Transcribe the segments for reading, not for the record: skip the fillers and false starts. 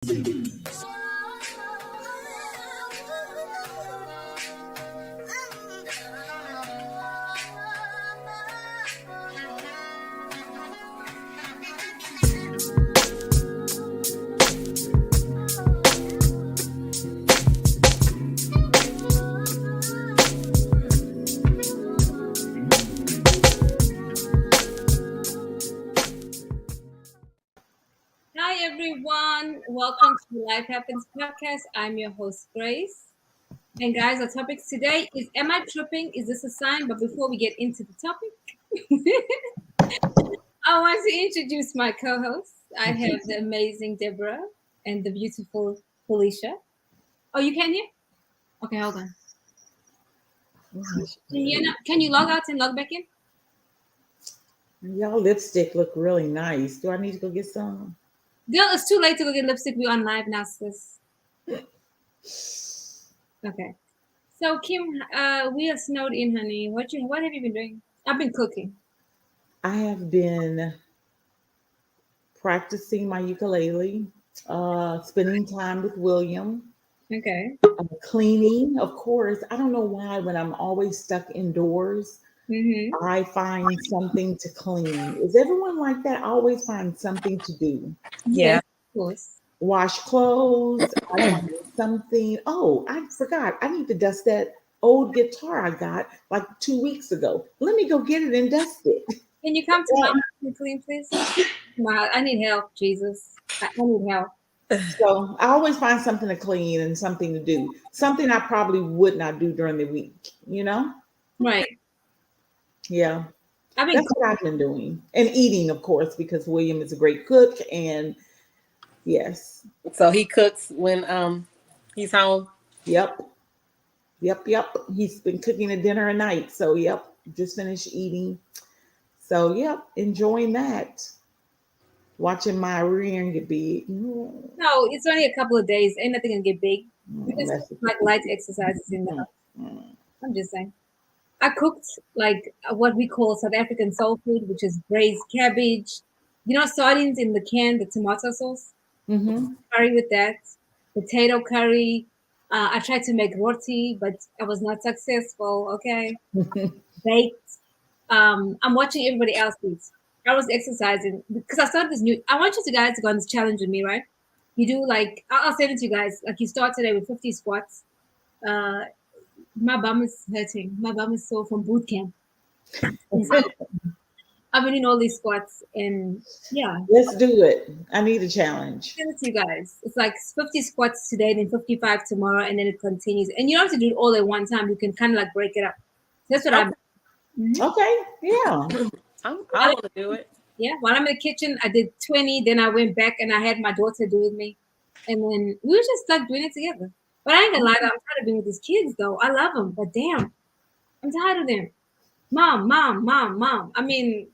Hi everyone, welcome to Life Happens podcast. I'm your host Grace. And guys, our topic today is Am I tripping? Is this a sign? But before we get into the topic, I want to introduce my co-hosts. I have the amazing Deborah and the beautiful Felicia. Oh, you can hear? Okay, hold on. Can you log out and log back in? Y'all lipstick look really nice. Do I need to go get some? Girl, it's too late to go get lipstick. We're on live now, sis. Okay. So Kim, we are snowed in, honey. What have you been doing? I've been cooking. I have been practicing my ukulele, spending time with William, Okay. cleaning, of course. I don't know why when I'm always stuck indoors, Mm-hmm. I find something to clean. Is everyone like that? I always find something to do. Yes, of course. Wash clothes. I find something. Oh, I forgot. I need to dust that old guitar I got like 2 weeks ago. Let me go get it and dust it. Can you come to my house and clean, please? I need help, Jesus. I need help. So I always find something to clean and something to do. Something I probably would not do during the week, you know? Right. Yeah. I've been That's what I've been doing. And eating, of course, because William is a great cook. And yes. So he cooks when he's home. Yep. He's been cooking a dinner a night. So yep. Just finished eating. So yep, enjoying that. Watching my rear get big. No, it's only a couple of days. Ain't nothing gonna get big. We just like light exercises in the house. I'm just saying. I cooked like what we call South African soul food, which is braised cabbage. You know, sardines in the can, the tomato sauce. Mm-hmm. Curry with that. Potato curry. I tried to make roti, but I was not successful. Okay. Baked. I'm watching everybody else eat. I was exercising because I started this new. I want you guys to go on this challenge with me, right? You do like I'll send it to you guys. Like you start today with 50 squats. Uh, my bum is hurting. My bum is sore from boot camp. I've been in all these squats, and yeah, Let's do it. I need a challenge. send it to you guys. It's like 50 squats today, then 55 tomorrow, and then it continues. And you don't have to do it all at one time. You can kind of like break it up. That's what I've. Okay. Yeah. I want to do it. Yeah, while I'm in the kitchen, I did 20. Then I went back and I had my daughter do with me. And then we were just like doing it together. But I ain't gonna lie, I'm tired of being with these kids though. I love them, but damn, I'm tired of them. Mom. I mean,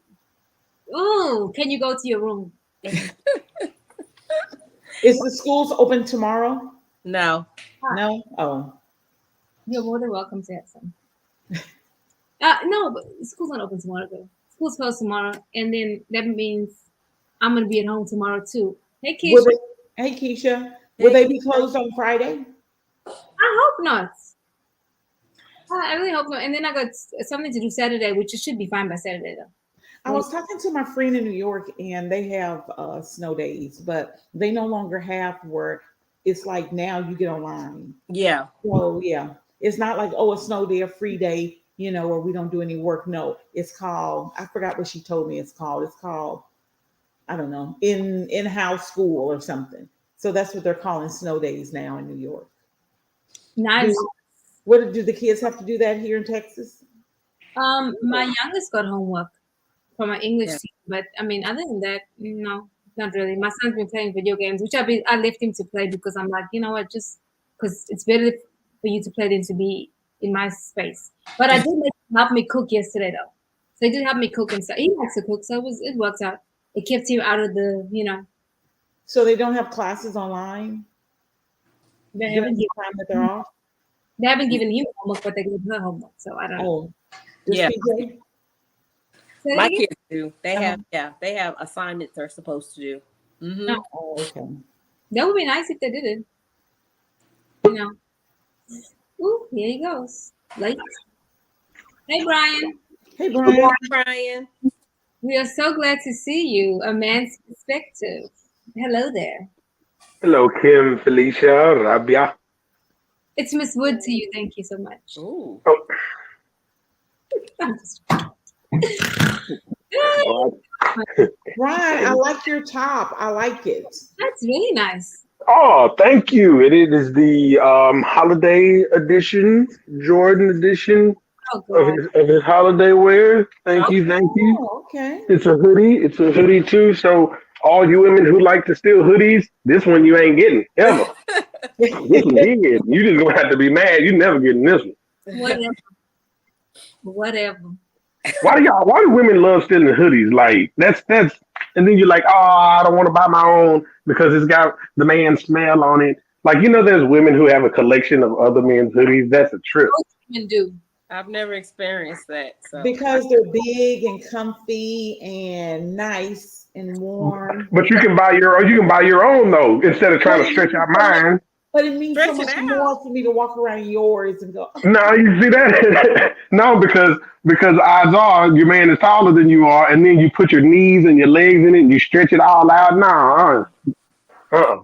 oh, can you go to your room? Is the schools open tomorrow? No. No? Oh. You're more than welcome to have some. No, but school's not open tomorrow though. School's closed tomorrow, and then that means I'm gonna be at home tomorrow too. Hey, Keisha. Hey, Keisha. Will they be closed on Friday? I hope not. I really hope not. And then I got something to do Saturday, which it should be fine by Saturday though. I was talking to my friend in New York, and they have snow days, but they no longer have where it's like now you get online. Yeah. So yeah, it's not like a snow day, a free day, or we don't do any work. No, it's called. I forgot what she told me. It's called. I don't know, in-house school or something. So that's what they're calling snow days now in New York. Nice. Do the kids have to do that here in Texas? My youngest got homework from my English team, but I mean, other than that, no, not really. My son's been playing video games, which I left him to play because I'm like, you know what, just because it's better for you to play than to be in my space. But I did make him help me cook yesterday though, so he did help me cook and stuff. He likes to cook, so it worked out. It kept him out of the. So they don't have classes online? They haven't given time that they're off? They haven't given him homework, but they gave her homework. So I don't know. Yeah. PJ? My kids do. They have assignments they're supposed to do. Mm-hmm. Oh, okay. That would be nice if they did it. You know. Ooh, here he goes. Late. Hey, Brian. Hey, Brian. Brian. We are so glad to see you. A man's perspective. Hello there. Hello, Kim, Felicia, Rabia. It's Miss Wood to you. Thank you so much. Ooh. Oh, I'm just- well, Brian, I like your top. I like it. That's really nice. oh, thank you. It is the holiday edition, Jordan edition Oh, God. of his holiday wear. Thank you, thank you. Oh, okay. It's a hoodie. It's a hoodie too. So all you women who like to steal hoodies, this one you ain't getting ever. This one here, you just gonna have to be mad. You never getting this one. Whatever. Whatever. Why do women love stealing hoodies? Like that's and then you're like, oh, I don't want to buy my own because it's got the man's smell on it. Like, there's women who have a collection of other men's hoodies. That's a trip. Most women do. I've never experienced that. So Because they're big and comfy and nice and warm. But you can buy your own though, instead of trying to stretch out mine. But it means so Stretch it much out. more for me to walk around yours and go, No, you see that? No, because odds are your man is taller than you are, and then you put your knees and your legs in it and you stretch it all out. No,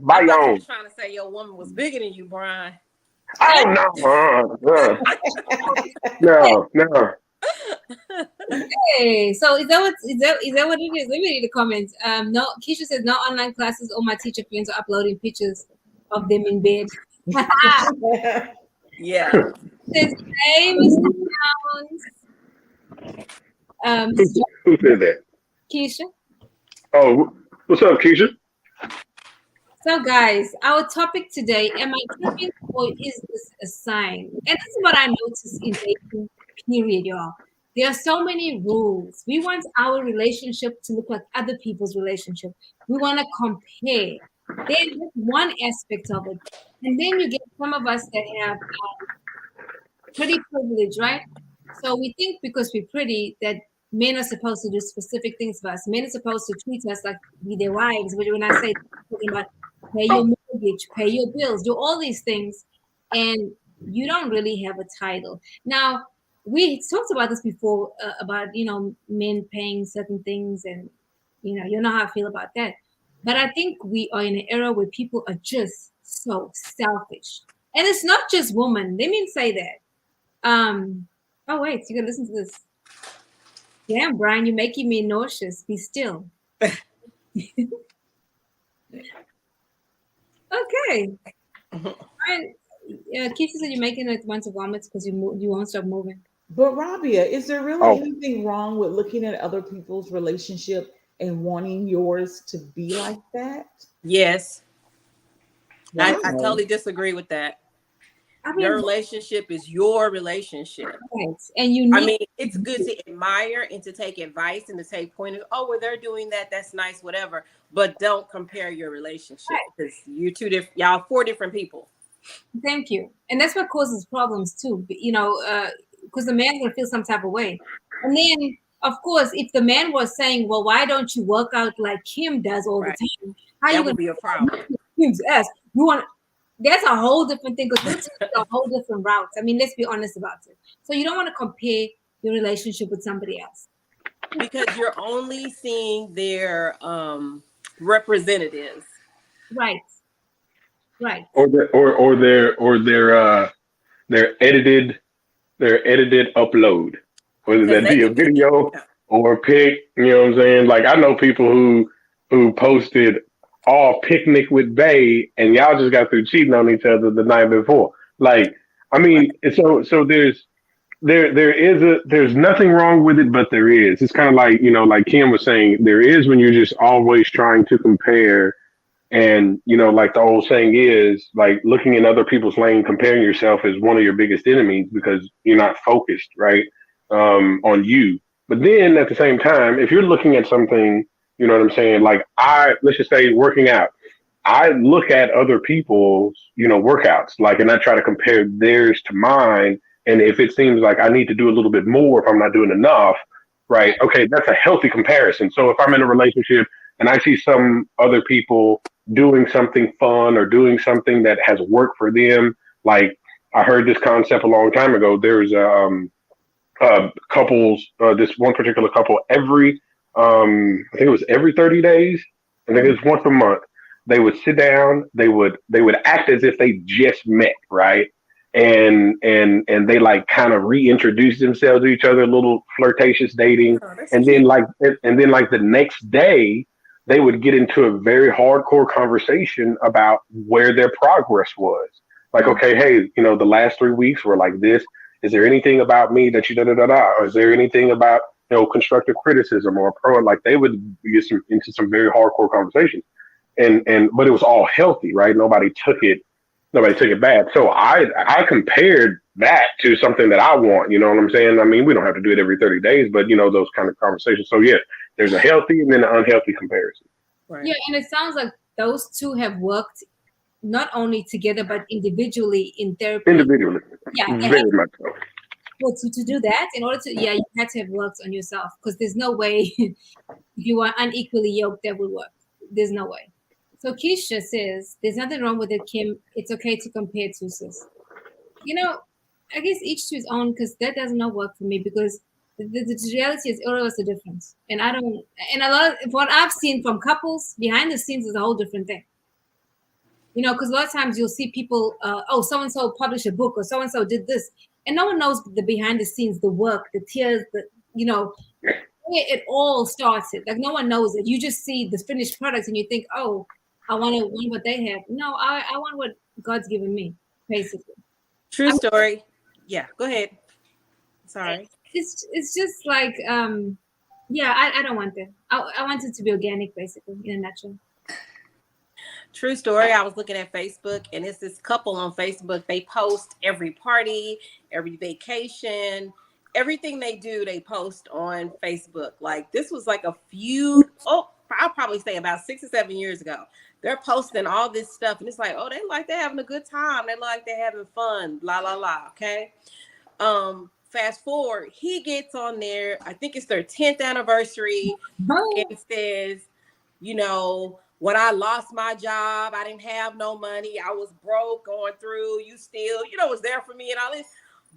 buy I your thought you own. were trying to say your woman was bigger than you, Brian. Oh no. Hey, so is that what it is? Let me read the comments. No, Keisha says no online classes. All my teacher friends are uploading pictures of them in bed. Yeah. Says hey, Mr. Jones. Mr. Who said that? Keisha. Oh, what's up, Keisha? So, guys, our topic today: am I tripping or is this a sign? And this is what I noticed in dating. Period, y'all. There are so many rules. We want our relationship to look like other people's relationship. We want to compare. Then that's one aspect of it, and then you get some of us that have pretty privilege, right? So we think because we're pretty that men are supposed to do specific things for us. Men are supposed to treat us like we their wives. But when I say talking about pay your mortgage, pay your bills, do all these things, and you don't really have a title. Now we talked about this before about men paying certain things, and you know how I feel about that. But I think we are in an era where people are just so selfish, and it's not just women. Let me say that. Oh wait, you gotta listen to this. Damn, Brian, you're making me nauseous. Be still. Okay. Brian, Keisha said you're making it want to vomit because you won't stop moving. but Rabia, is there really Oh, anything wrong with looking at other people's relationship and wanting yours to be like that? Yes. I Wow. totally disagree with that. I Your mean, relationship is your relationship. right. And you I need mean, it's good to admire and to take advice and to take point of, oh, well, they're doing that. That's nice, whatever. But don't compare your relationship because you're two different, y'all 4 different people. thank you. And that's what causes problems too. Because the man's gonna feel some type of way. And then of course, if the man was saying, well, why don't you work out like Kim does all Right. the time? How That you would gonna be a problem. Kim's ass? You want that's a whole different thing because you're taking a whole different route. I mean, let's be honest about it. So you don't want to compare your relationship with somebody else. Because you're only seeing their representatives. Right. Right. or their edited upload, whether Because that they be a could be, video or a pic. You know what I'm saying? Like, I know people who posted all picnic with Bay, and y'all just got through cheating on each other the night before. Like, I right. mean, so there's nothing wrong with it, but there is. It's kind of like, like Kim was saying, there is when you're just always trying to compare. And, like the old saying is, like, looking in other people's lane, comparing yourself is one of your biggest enemies because you're not focused, right, on you. But then at the same time, if you're looking at something, you know what I'm saying? Like, let's just say working out. I look at other people's, workouts, like, and I try to compare theirs to mine. And if it seems like I need to do a little bit more if I'm not doing enough, right? Okay, that's a healthy comparison. So if I'm in a relationship and I see some other people doing something fun or doing something that has worked for them. Like I heard this concept a long time ago. There's couples, this one particular couple, every I think it was every 30 days. I think it was once a month. They would sit down. They would act as if they just met, right? And they like kind of reintroduce themselves to each other, a little flirtatious dating, Oh, that's and then cute. like the next day they would get into a very hardcore conversation about where their progress was. Like, Mm. okay, hey, the last 3 weeks were like this. Is there anything about me that you da da da da? Or is there anything about constructive criticism or pro? Like they would get into some very hardcore conversations, and but it was all healthy, right? Nobody took it bad. So I compared that to something that I want. You know what I'm saying? I mean, we don't have to do it every 30 days, but those kind of conversations. So yeah, there's a healthy and then an unhealthy comparison. Right. Yeah, and it sounds like those two have worked not only together but individually in therapy. Individually, Yeah, they had very much so. well, to do that in order to, yeah, you had to have worked on yourself because there's no way if you are unequally yoked that would work. There's no way. So Keisha says, there's nothing wrong with it, Kim. It's okay to compare two, sis. I guess each to his own because that does not work for me because the reality is all of us are different. And I don't, and a lot of what I've seen from couples behind the scenes is a whole different thing. Because a lot of times you'll see people, oh, so and so published a book or so and so did this, and no one knows the behind the scenes, the work, the tears, where it all started. Like no one knows it. You just see the finished product and you think, oh, I want what they have. No, I want what God's given me, basically. True story. Yeah, go ahead. Sorry. It's just like, yeah, I don't want that. I want it to be organic, basically, in a nutshell. True story. I was looking at Facebook and it's this couple on Facebook. They post every party, every vacation, everything they do, they post on Facebook. Like this was like I'll probably say about 6 or 7 years ago. They're posting all this stuff and it's like, oh, they're having a good time. They like they're having fun, la, la, la. Okay. Fast forward, he gets on there. I think it's their 10th anniversary. And says, when I lost my job, I didn't have no money. I was broke going through. You still, was there for me and all this.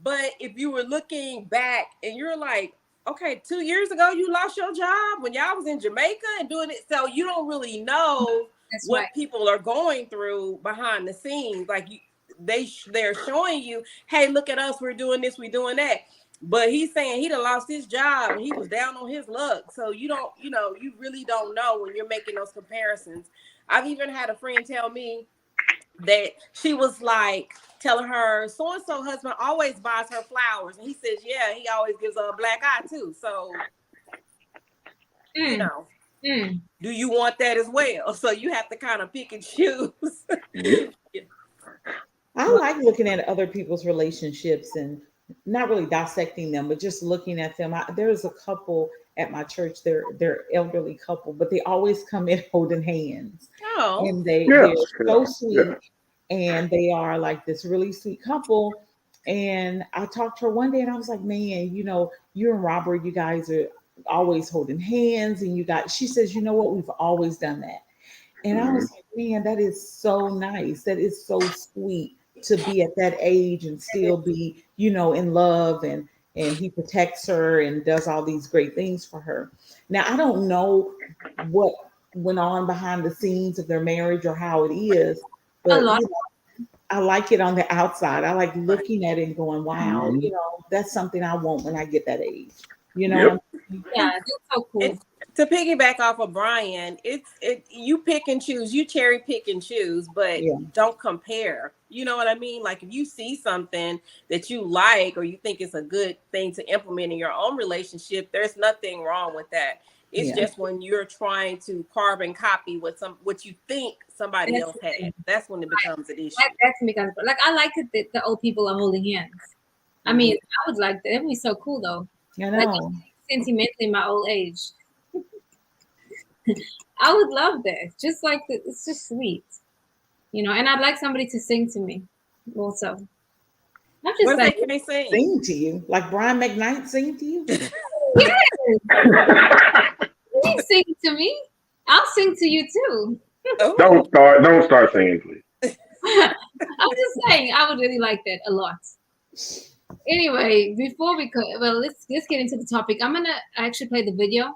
But if you were looking back and you're like, okay, 2 years ago, you lost your job when y'all was in Jamaica and doing it. So you don't really know That's what right. people are going through behind the scenes. Like they're showing you, hey, look at us. We're doing this. We're doing that. But he's saying he done lost his job and he was down on his luck. So you don't, you really don't know when you're making those comparisons. I've even had a friend tell me that she was like telling her so-and-so husband always buys her flowers. And he says, yeah, he always gives her a black eye too. So, do you want that as well? So you have to kind of pick and choose. I like looking at other people's relationships and not really dissecting them, but just looking at them. There's a couple at my church. They're elderly couple, but they always come in holding hands. Oh, And they're so sweet, and they are like this really sweet couple. And I talked to her one day, and I was like, "Man, you and Robert, you guys are always holding hands, and you got." She says, "You know what? We've always done that." And I was like, "Man, that is so nice. That is so sweet to be at that age and still be, in love." And he protects her and does all these great things for her. Now, I don't know what went on behind the scenes of their marriage or how it is, A but lot. I like it on the outside. I like looking at it and going, wow, that's something I want when I get that age. Yep. Yeah, that's so cool. To piggyback off of Brian, you pick and choose, you cherry pick and choose, but don't compare. You know what I mean? Like if you see something that you like or you think it's a good thing to implement in your own relationship, there's nothing wrong with that. It's just when you're trying to carbon copy what you think somebody else had. That's when it becomes an issue. That's me, like I like it that the old people are holding hands. I mean, I would like that. It would be so cool though. I know. Like, sentimentally, my old age. I would love that. Just like it's just sweet, and I'd like somebody to sing to me, also. Not just what like can they sing? Sing to you, like Brian McKnight sing to you. Yes, please sing to me. I'll sing to you too. Oh, Don't start saying, please. I'm just saying, I would really like that a lot. Anyway, before we go, well, let's get into the topic. I'm gonna actually play the video,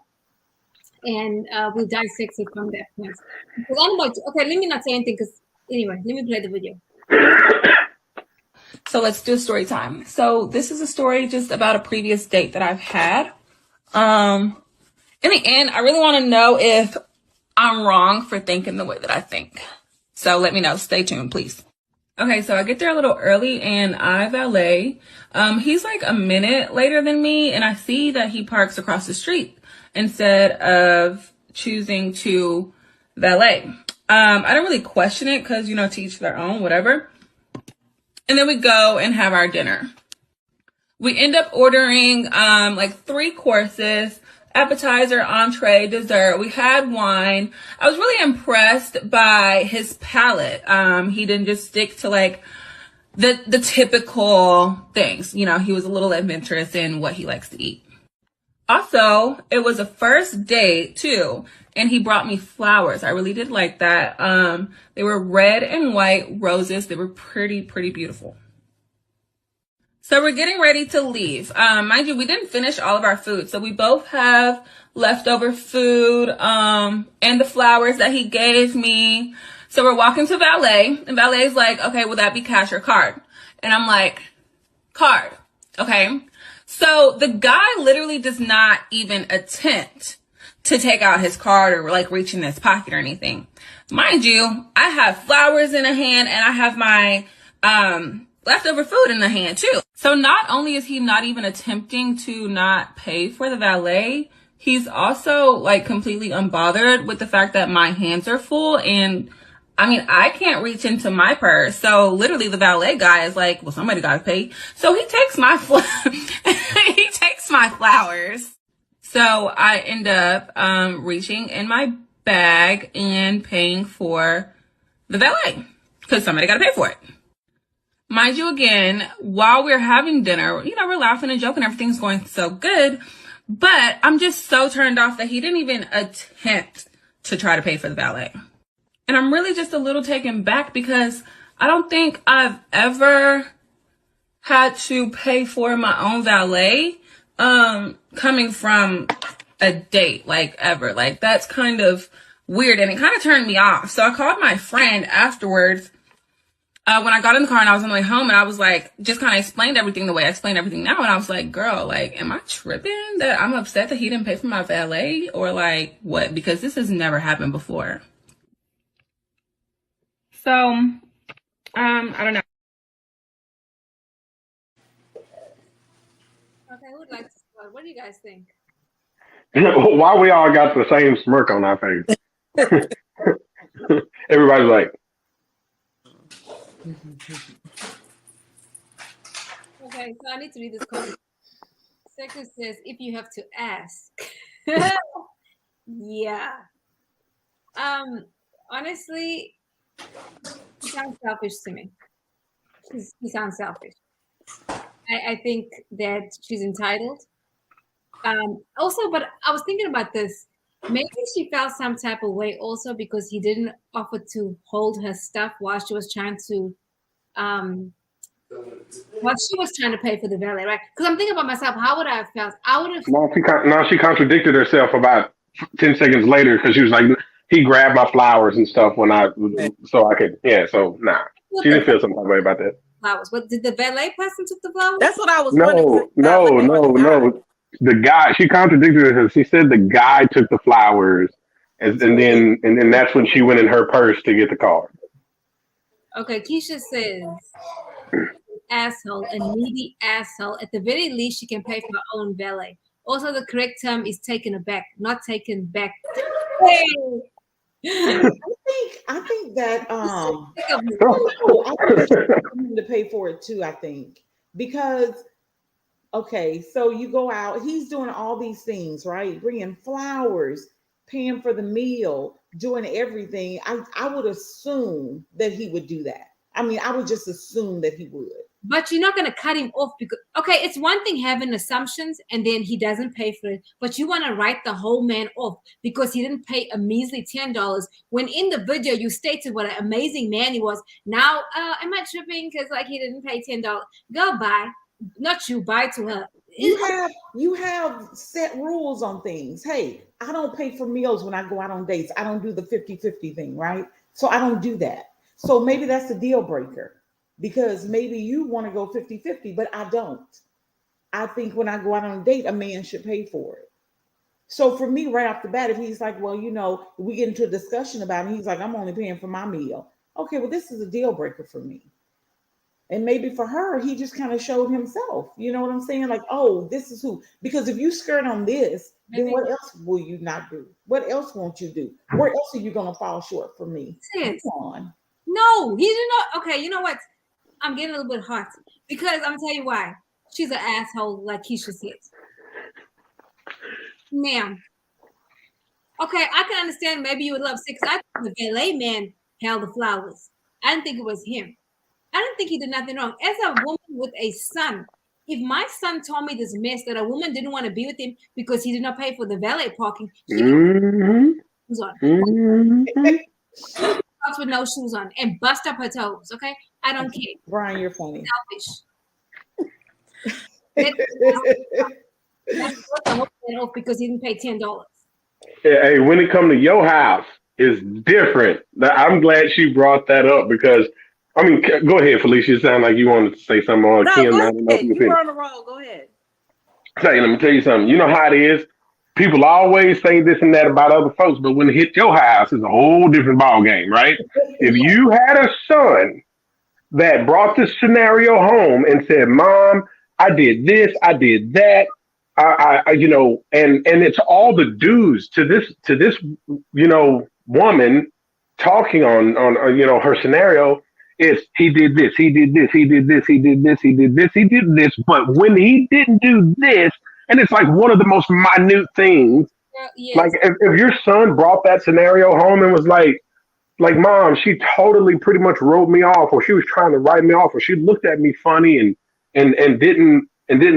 and we'll dissect it from that point. Because I'm about to, okay, let me not say anything. Because anyway, let me play the video. So let's do story time. So this is a story just about a previous date that I've had. In the end, I really want to know if I'm wrong for thinking the way that I think. So let me know. Stay tuned, please. Okay, so I get there a little early and I valet. He's like a minute later than me, and I see that he parks across the street instead of choosing to valet. I don't really question it because, to each their own, whatever. And then we go and have our dinner. We end up ordering like 3 courses, appetizer, entree, dessert. We had wine. I was really impressed by his palate. He didn't just stick to like the typical things. He was a little adventurous in what he likes to eat. Also, it was a first date too, and he brought me flowers. I really did like that. They were red and white roses. They were pretty beautiful. So we're getting ready to leave. Mind you, we didn't finish all of our food. So we both have leftover food, and the flowers that he gave me. So we're walking to valet, and valet's like, okay, will that be cash or card? And I'm like, card. Okay. So the guy literally does not even attempt to take out his card or like reach in his pocket or anything. Mind you, I have flowers in a hand and I have my, leftover food in the hand too. So not only is he not even attempting to not pay for the valet, he's also like completely unbothered with the fact that my hands are full, and I can't reach into my purse. So literally the valet guy is like, well, somebody got to pay. So he takes my he takes my flowers. So I end up reaching in my bag and paying for the valet because somebody got to pay for it. Mind you, again, while we're having dinner, we're laughing and joking. Everything's going so good. But I'm just so turned off that he didn't even attempt to try to pay for the valet. And I'm really just a little taken back because I don't think I've ever had to pay for my own valet, coming from a date, like ever. Like that's kind of weird, and it kind of turned me off. So I called my friend afterwards. When I got in the car and I was on the way home, and I was like, just kind of explained everything the way I explain everything now. And I was like, girl, like, am I tripping that I'm upset that he didn't pay for my valet, or like what? Because this has never happened before. So, I don't know. Okay, who would like to start? What do you guys think? Why we all got the same smirk on our face? Everybody's like, Okay, so I need to read this comment. Second says, if you have to ask. Yeah. Honestly, he sounds selfish to me. He sounds selfish. I think that she's entitled. Also, but I was thinking about this. Maybe she felt some type of way also because he didn't offer to hold her stuff while she was trying to pay for the valet, right? Because I'm thinking about myself, how would I have felt? I would have. now she contradicted herself about 10 seconds later because she was like, he grabbed my flowers and stuff so I could, so nah. She didn't feel some type of way about that. Flowers. But did the valet person took the flowers? that's what I was wondering. No. The guy, she contradicted herself. She said the guy took the flowers, and then that's when she went in her purse to get the card. Okay, Keisha says, asshole, a needy asshole. At the very least, she can pay for her own valet. Also, the correct term is taken aback, not taken back. Hey. I think that I want to pay for it too. I think because okay, so you go out, he's doing all these things, right? Bringing flowers, paying for the meal, doing everything. I would assume that he would do that. I would just assume that he would. But you're not going to cut him off because, okay, it's one thing having assumptions and then he doesn't pay for it, but you want to write the whole man off because he didn't pay a measly $10 when in the video you stated what an amazing man he was. Now, am I tripping because like he didn't pay $10? Go buy, not you, buy to her. You have set rules on things. Hey, I don't pay for meals when I go out on dates. I don't do the 50-50 thing, right? So I don't do that. So maybe that's a deal breaker. Because maybe you want to go 50-50, but I don't. I think when I go out on a date, a man should pay for it. So for me, right off the bat, if he's like, well, we get into a discussion about it, he's like, I'm only paying for my meal. Okay, well, this is a deal breaker for me. And maybe for her, he just kind of showed himself. You know what I'm saying? Like, oh, this is who. Because if you skirt on this, then what else will you not do? What else won't you do? Where else are you going to fall short for me? Come on. No, he did not. Okay, you know what? I'm getting a little bit hot because I'm gonna tell you why. She's an asshole, like Keisha said. Ma'am. Okay, I can understand maybe you would love sex. I think the valet man held the flowers. I didn't think it was him. I didn't think he did nothing wrong. As a woman with a son, if my son told me this mess that a woman didn't want to be with him because he did not pay for the valet parking, she shoes on. With no shoes on and bust up her toes. Okay, I don't care. Brian, you're funny. Selfish. Because he didn't pay $10. Hey, when it comes to your house, it's different. I'm glad she brought that up because, I mean, go ahead, Felicia. It sounded like you wanted to say something on Kim. Go ahead. You were on the roll. Go ahead. Hey, let me tell you something. You know how it is. People always say this and that about other folks, but when it hits your house, it's a whole different ball game, right? If you had a son that brought this scenario home and said, "Mom, I did this, I did that," and it's all the dues to this, woman talking on her scenario. It's he did this, he did this, he did this, he did this, he did this, he did this, but when he didn't do this. And it's like one of the most minute things. Yes. Like if your son brought that scenario home and was like, Mom, she totally pretty much wrote me off, or she was trying to write me off, or she looked at me funny and didn't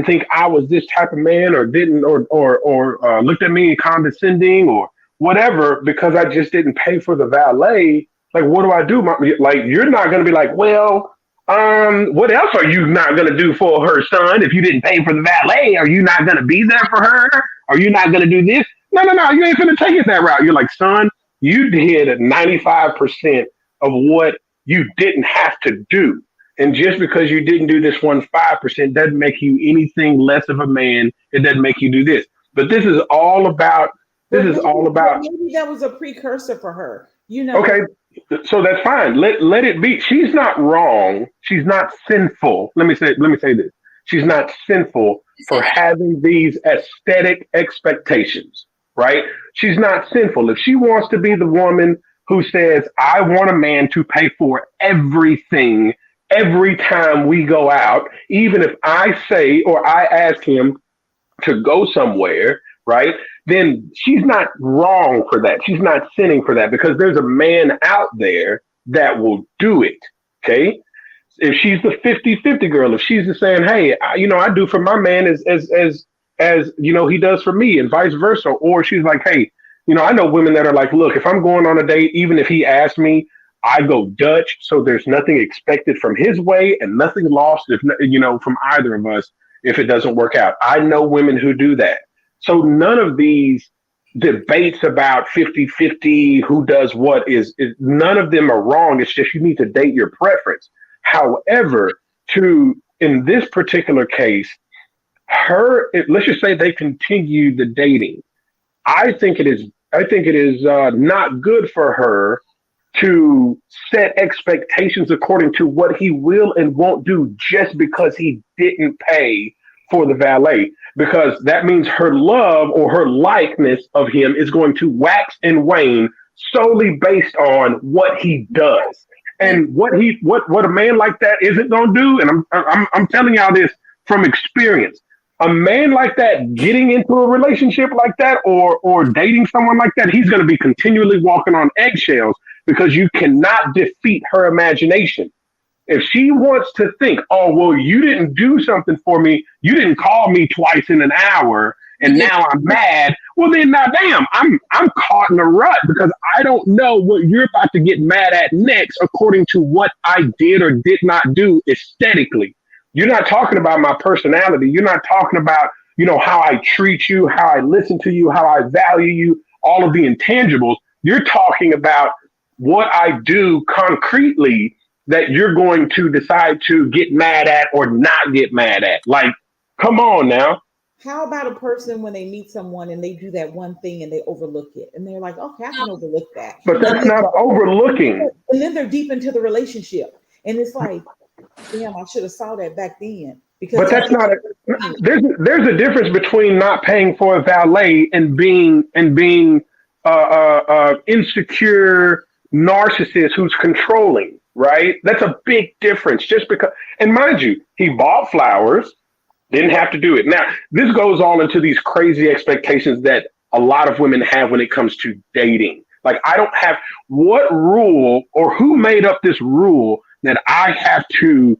think I was this type of man, or didn't or looked at me condescending or whatever because I just didn't pay for the valet. Like, what do I do? Like, you're not gonna be like, well. What else are you not going to do for her, son? If you didn't pay for the valet, are you not going to be there for her? Are you not going to do this? No, you ain't going to take it that route. You're like, son, you did 95% of what you didn't have to do. And just because you didn't do this 5% doesn't make you anything less of a man. It doesn't make you do this. But this is all about, maybe that was a precursor for her, Okay. So that's fine. Let it be. She's not wrong. She's not sinful. Let me say this. She's not sinful for having these aesthetic expectations, right? She's not sinful. If she wants to be the woman who says, I want a man to pay for everything every time we go out, even if I say or I ask him to go somewhere, right? Then she's not wrong for that. She's not sinning for that because there's a man out there that will do it. Okay. If she's the 50-50 girl, if she's just saying, hey, I do for my man as he does for me and vice versa. Or she's like, hey, I know women that are like, look, if I'm going on a date, even if he asks me, I go Dutch. So there's nothing expected from his way and nothing lost, from either of us if it doesn't work out. I know women who do that. So none of these debates about 50-50, who does what is none of them are wrong. It's just you need to date your preference. However, in this particular case, let's just say they continue the dating. I think it is not good for her to set expectations according to what he will and won't do just because he didn't pay for the valet, because that means her love or her likeness of him is going to wax and wane solely based on what he does. And what a man like that isn't going to do, and I'm telling y'all this from experience. A man like that getting into a relationship like that or dating someone like that, he's going to be continually walking on eggshells because you cannot defeat her imagination. If she wants to think, oh, well, you didn't do something for me, you didn't call me twice in an hour, and now I'm mad. Well, then now, damn, I'm caught in a rut because I don't know what you're about to get mad at next, according to what I did or did not do aesthetically. You're not talking about my personality. You're not talking about, how I treat you, how I listen to you, how I value you, all of the intangibles. You're talking about what I do concretely that you're going to decide to get mad at or not get mad at. Like, come on now. How about a person when they meet someone and they do that one thing and they overlook it and they're like, okay, I can overlook that. But that's not overlooking. And then they're deep into the relationship. And it's like, damn, I should have saw that back then. But that's not there's a difference between not paying for a valet and being insecure narcissist who's controlling, right? That's a big difference. Just because, and mind you, he bought flowers, didn't have to do it. Now, this goes all into these crazy expectations that a lot of women have when it comes to dating. Like, I don't have what rule or who made up this rule that I have to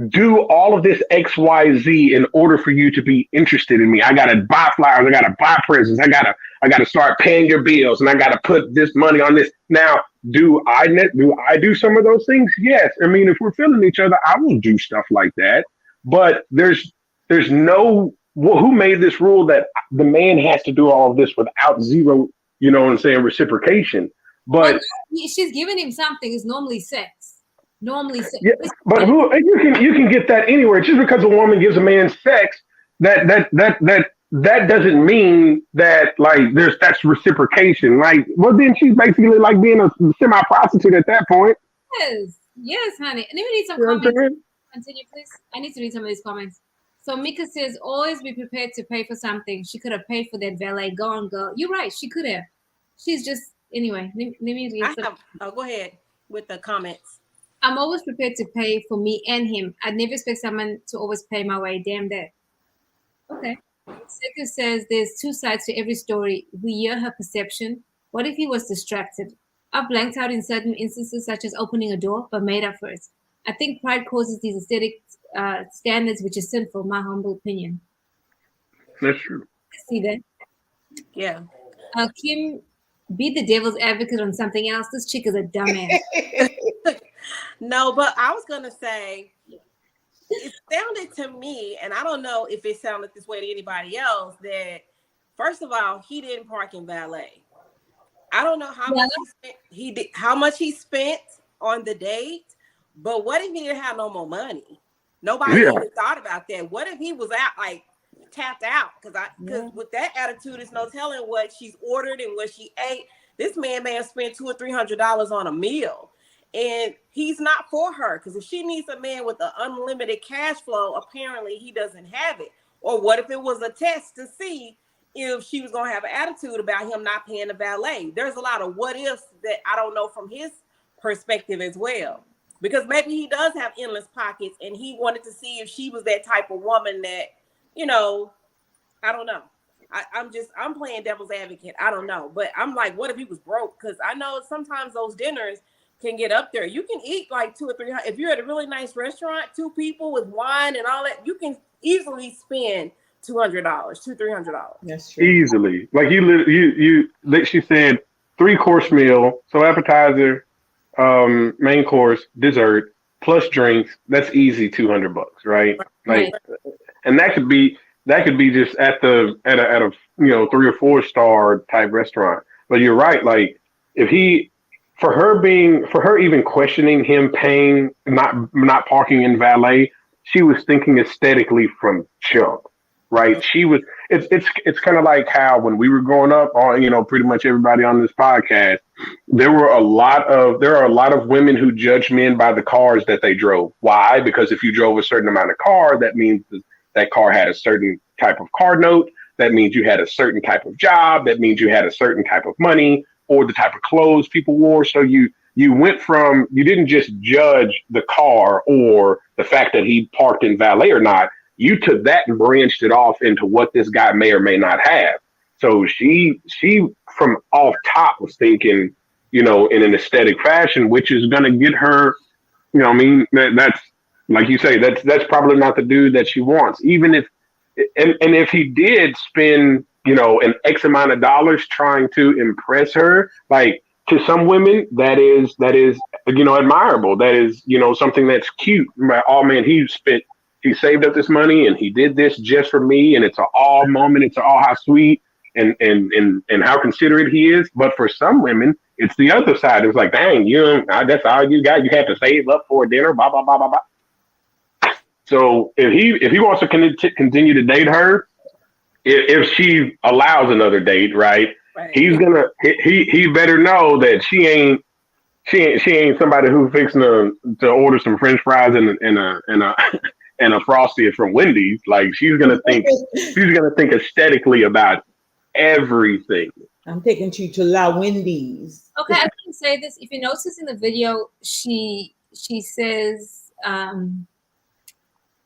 do all of this XYZ in order for you to be interested in me. I gotta buy flowers, I gotta buy presents, I gotta start paying your bills, and I gotta put this money on this. Now, do I do some of those things? Yes. I mean, if we're feeling each other, I will do stuff like that. But there's no who made this rule that the man has to do all of this without zero, reciprocation. But she's giving him something. It's normally sex. Yeah, but you can get that anywhere. Just because a woman gives a man sex, that doesn't mean that that's reciprocation. Like, well, then she's basically like being a semi-prostitute at that point. Yes, honey. And then we need some comments. Continue, please. I need to read some of these comments. So Mika says, always be prepared to pay for something. She could have paid for that valet. Go on, girl. You're right. She could have. She's just anyway. Let me read. Go ahead with the comments. I'm always prepared to pay for me and him. I'd never expect someone to always pay my way. Damn that. Okay. Seku says there's two sides to every story. We hear her perception. What if he was distracted? I've blanked out in certain instances, such as opening a door, but made up for it. I think pride causes these aesthetic standards, which is sinful, my humble opinion. That's true. See that? Yeah. Kim, be the devil's advocate on something else. This chick is a dumbass. No, but I was going to say, it sounded to me, and I don't know if it sounded this way to anybody else, that first of all, he didn't park in valet. I don't know how much he spent on the date, but what if he didn't have no more money? Nobody even thought about that. What if he was out, tapped out? Because with that attitude, there's no telling what she's ordered and what she ate. This man may have spent $200 or $300 on a meal. And he's not for her, because if she needs a man with an unlimited cash flow, apparently he doesn't have it. Or what if it was a test to see if she was going to have an attitude about him not paying the valet? There's a lot of what ifs that I don't know from his perspective as well. Because maybe he does have endless pockets and he wanted to see if she was that type of woman that, I don't know. I'm playing devil's advocate. I don't know. But I'm like, what if he was broke? Because I know sometimes those dinners can get up there. You can eat like $200 or $300. If you're at a really nice restaurant, 2 people with wine and all that, you can easily spend $200, $300. That's true. Easily. Like she said 3-course meal. So appetizer, main course, dessert, plus drinks. That's easy $200, right? Like, and that could be just at a 3 or 4 star type restaurant. But you're right. Like, for her even questioning him paying, not parking in valet, she was thinking aesthetically from jump, right? She was. It's kind of like how when we were growing up, pretty much everybody on this podcast, there are a lot of women who judge men by the cars that they drove. Why? Because if you drove a certain amount of car, that means that car had a certain type of car note. That means you had a certain type of job. That means you had a certain type of money, or the type of clothes people wore. So you went from, you didn't just judge the car or the fact that he parked in valet or not. You took that and branched it off into what this guy may or may not have. So she from off top was thinking, in an aesthetic fashion, which is going to get her You know what I mean? That's like you say, that's probably not the dude that she wants. Even if and if he did spend, an X amount of dollars trying to impress her, like to some women, that is admirable. That is, something that's cute. Like, oh man, he saved up this money and he did this just for me, and it's an all moment. It's an all how sweet and how considerate he is. But for some women, it's the other side. It's like, dang, that's all you got. You have to save up for dinner. Blah blah blah blah blah. So if he wants to continue to date her, if she allows another date, right? Right. He better know that she ain't somebody who's fixing to order some French fries and a Frosty from Wendy's. Like she's gonna think aesthetically about everything. I'm taking you to La Wendy's. Okay, I can say this. If you notice in the video, she says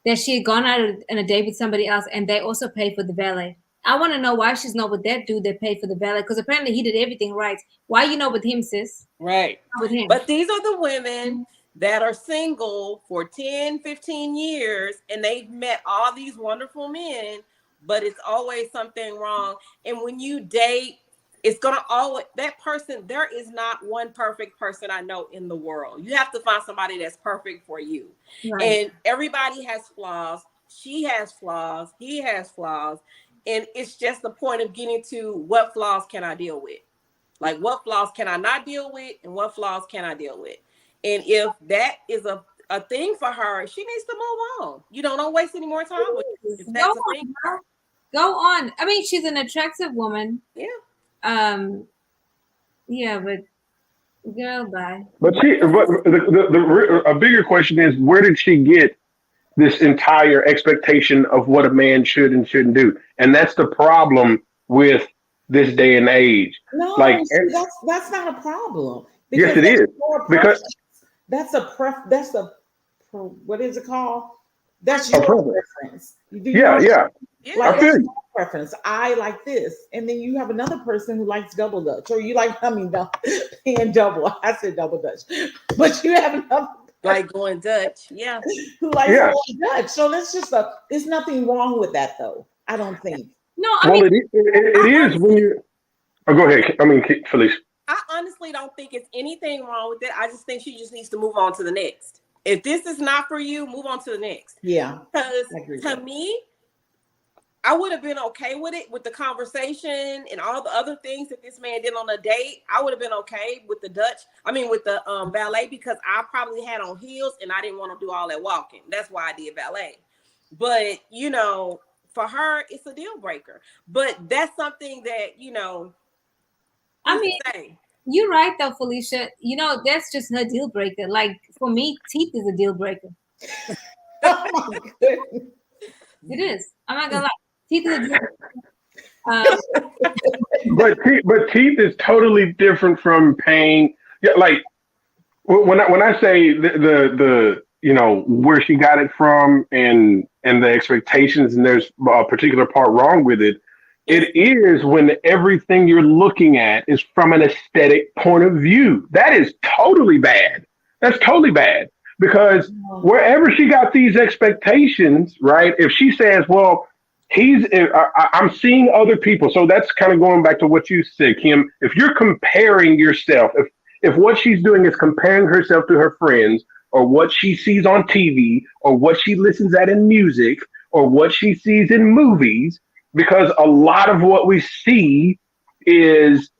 that she had gone out on a date with somebody else, and they also paid for the valet. I want to know why she's not with that dude that paid for the valet, because apparently he did everything right. Why you not with him, sis? Right. Not with him. But these are the women that are single for 10, 15 years, and they've met all these wonderful men, but it's always something wrong. And when you date, it's going to always, that person, there is not one perfect person I know in the world. You have to find somebody that's perfect for you. Right. And everybody has flaws. She has flaws. He has flaws. And it's just the point of getting to what flaws can I deal with? Like what flaws can I not deal with and what flaws can I deal with? And if that is a thing for her, she needs to move on. Don't waste any more time with it. If that's a thing. Go on. I mean, she's an attractive woman. Yeah. Yeah, but girl, bye. But a bigger question is, where did she get this entire expectation of what a man should and shouldn't do? And that's the problem with this day and age. No, like that's not a problem. Yes, it is. Because that's what is it called? That's your preference. Yeah. Like, that's my preference. I like this, and then you have another person who likes double Dutch, or you like paying double. I said double Dutch, but you have another like going Dutch, yeah, who likes going Dutch. So that's just there's nothing wrong with that, though. I don't think. No, I mean, it is when you. Oh, go ahead. I mean, Felicia. I honestly don't think it's anything wrong with it. I just think she just needs to move on to the next. If this is not for you, move on to the next. Yeah. Because to me, I would have been okay with it, with the conversation and all the other things that this man did on a date. I would have been okay with with the ballet, because I probably had on heels and I didn't want to do all that walking. That's why I did ballet. But, for her, it's a deal breaker. But that's something that, I mean, you're right though, Felicia. That's just her deal breaker. Like for me, teeth is a deal breaker. Oh my goodness. It is. I'm not gonna lie. Teeth is a deal breaker. But teeth is totally different from paying. Yeah, like when I say the where she got it from and the expectations, and there's a particular part wrong with it. It is when everything you're looking at is from an aesthetic point of view. That is totally bad. That's totally bad, because wherever she got these expectations, right? If she says, well, I'm seeing other people. So that's kind of going back to what you said, Kim. If you're comparing yourself, if what she's doing is comparing herself to her friends, or what she sees on TV, or what she listens at in music, or what she sees in movies, because a lot of what we see is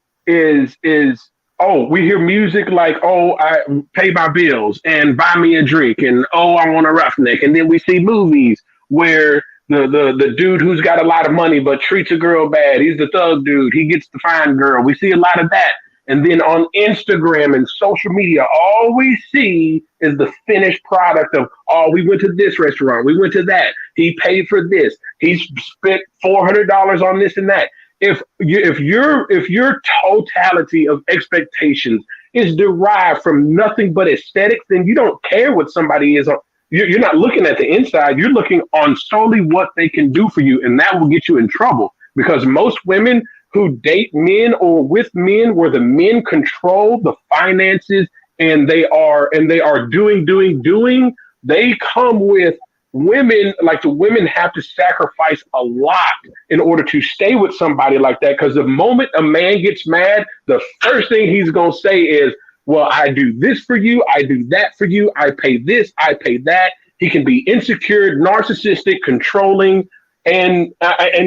we hear music like, I pay my bills and buy me a drink, and I want a roughneck. And then we see movies where the dude who's got a lot of money but treats a girl bad, he's the thug dude, he gets the fine girl. We see a lot of that. And then on Instagram and social media, all we see is the finished product of, we went to this restaurant, we went to that, he paid for this, he spent $400 on this and that. If your totality of expectations is derived from nothing but aesthetics, then you don't care what somebody is on. You're not looking at the inside. You're looking on solely what they can do for you, and that will get you in trouble, because most women who date men or with men where the men control the finances and they are doing, they come with women. Like the women have to sacrifice a lot in order to stay with somebody like that. Because the moment a man gets mad, the first thing he's gonna say is, well, I do this for you, I do that for you, I pay this, I pay that. He can be insecure, narcissistic, controlling, and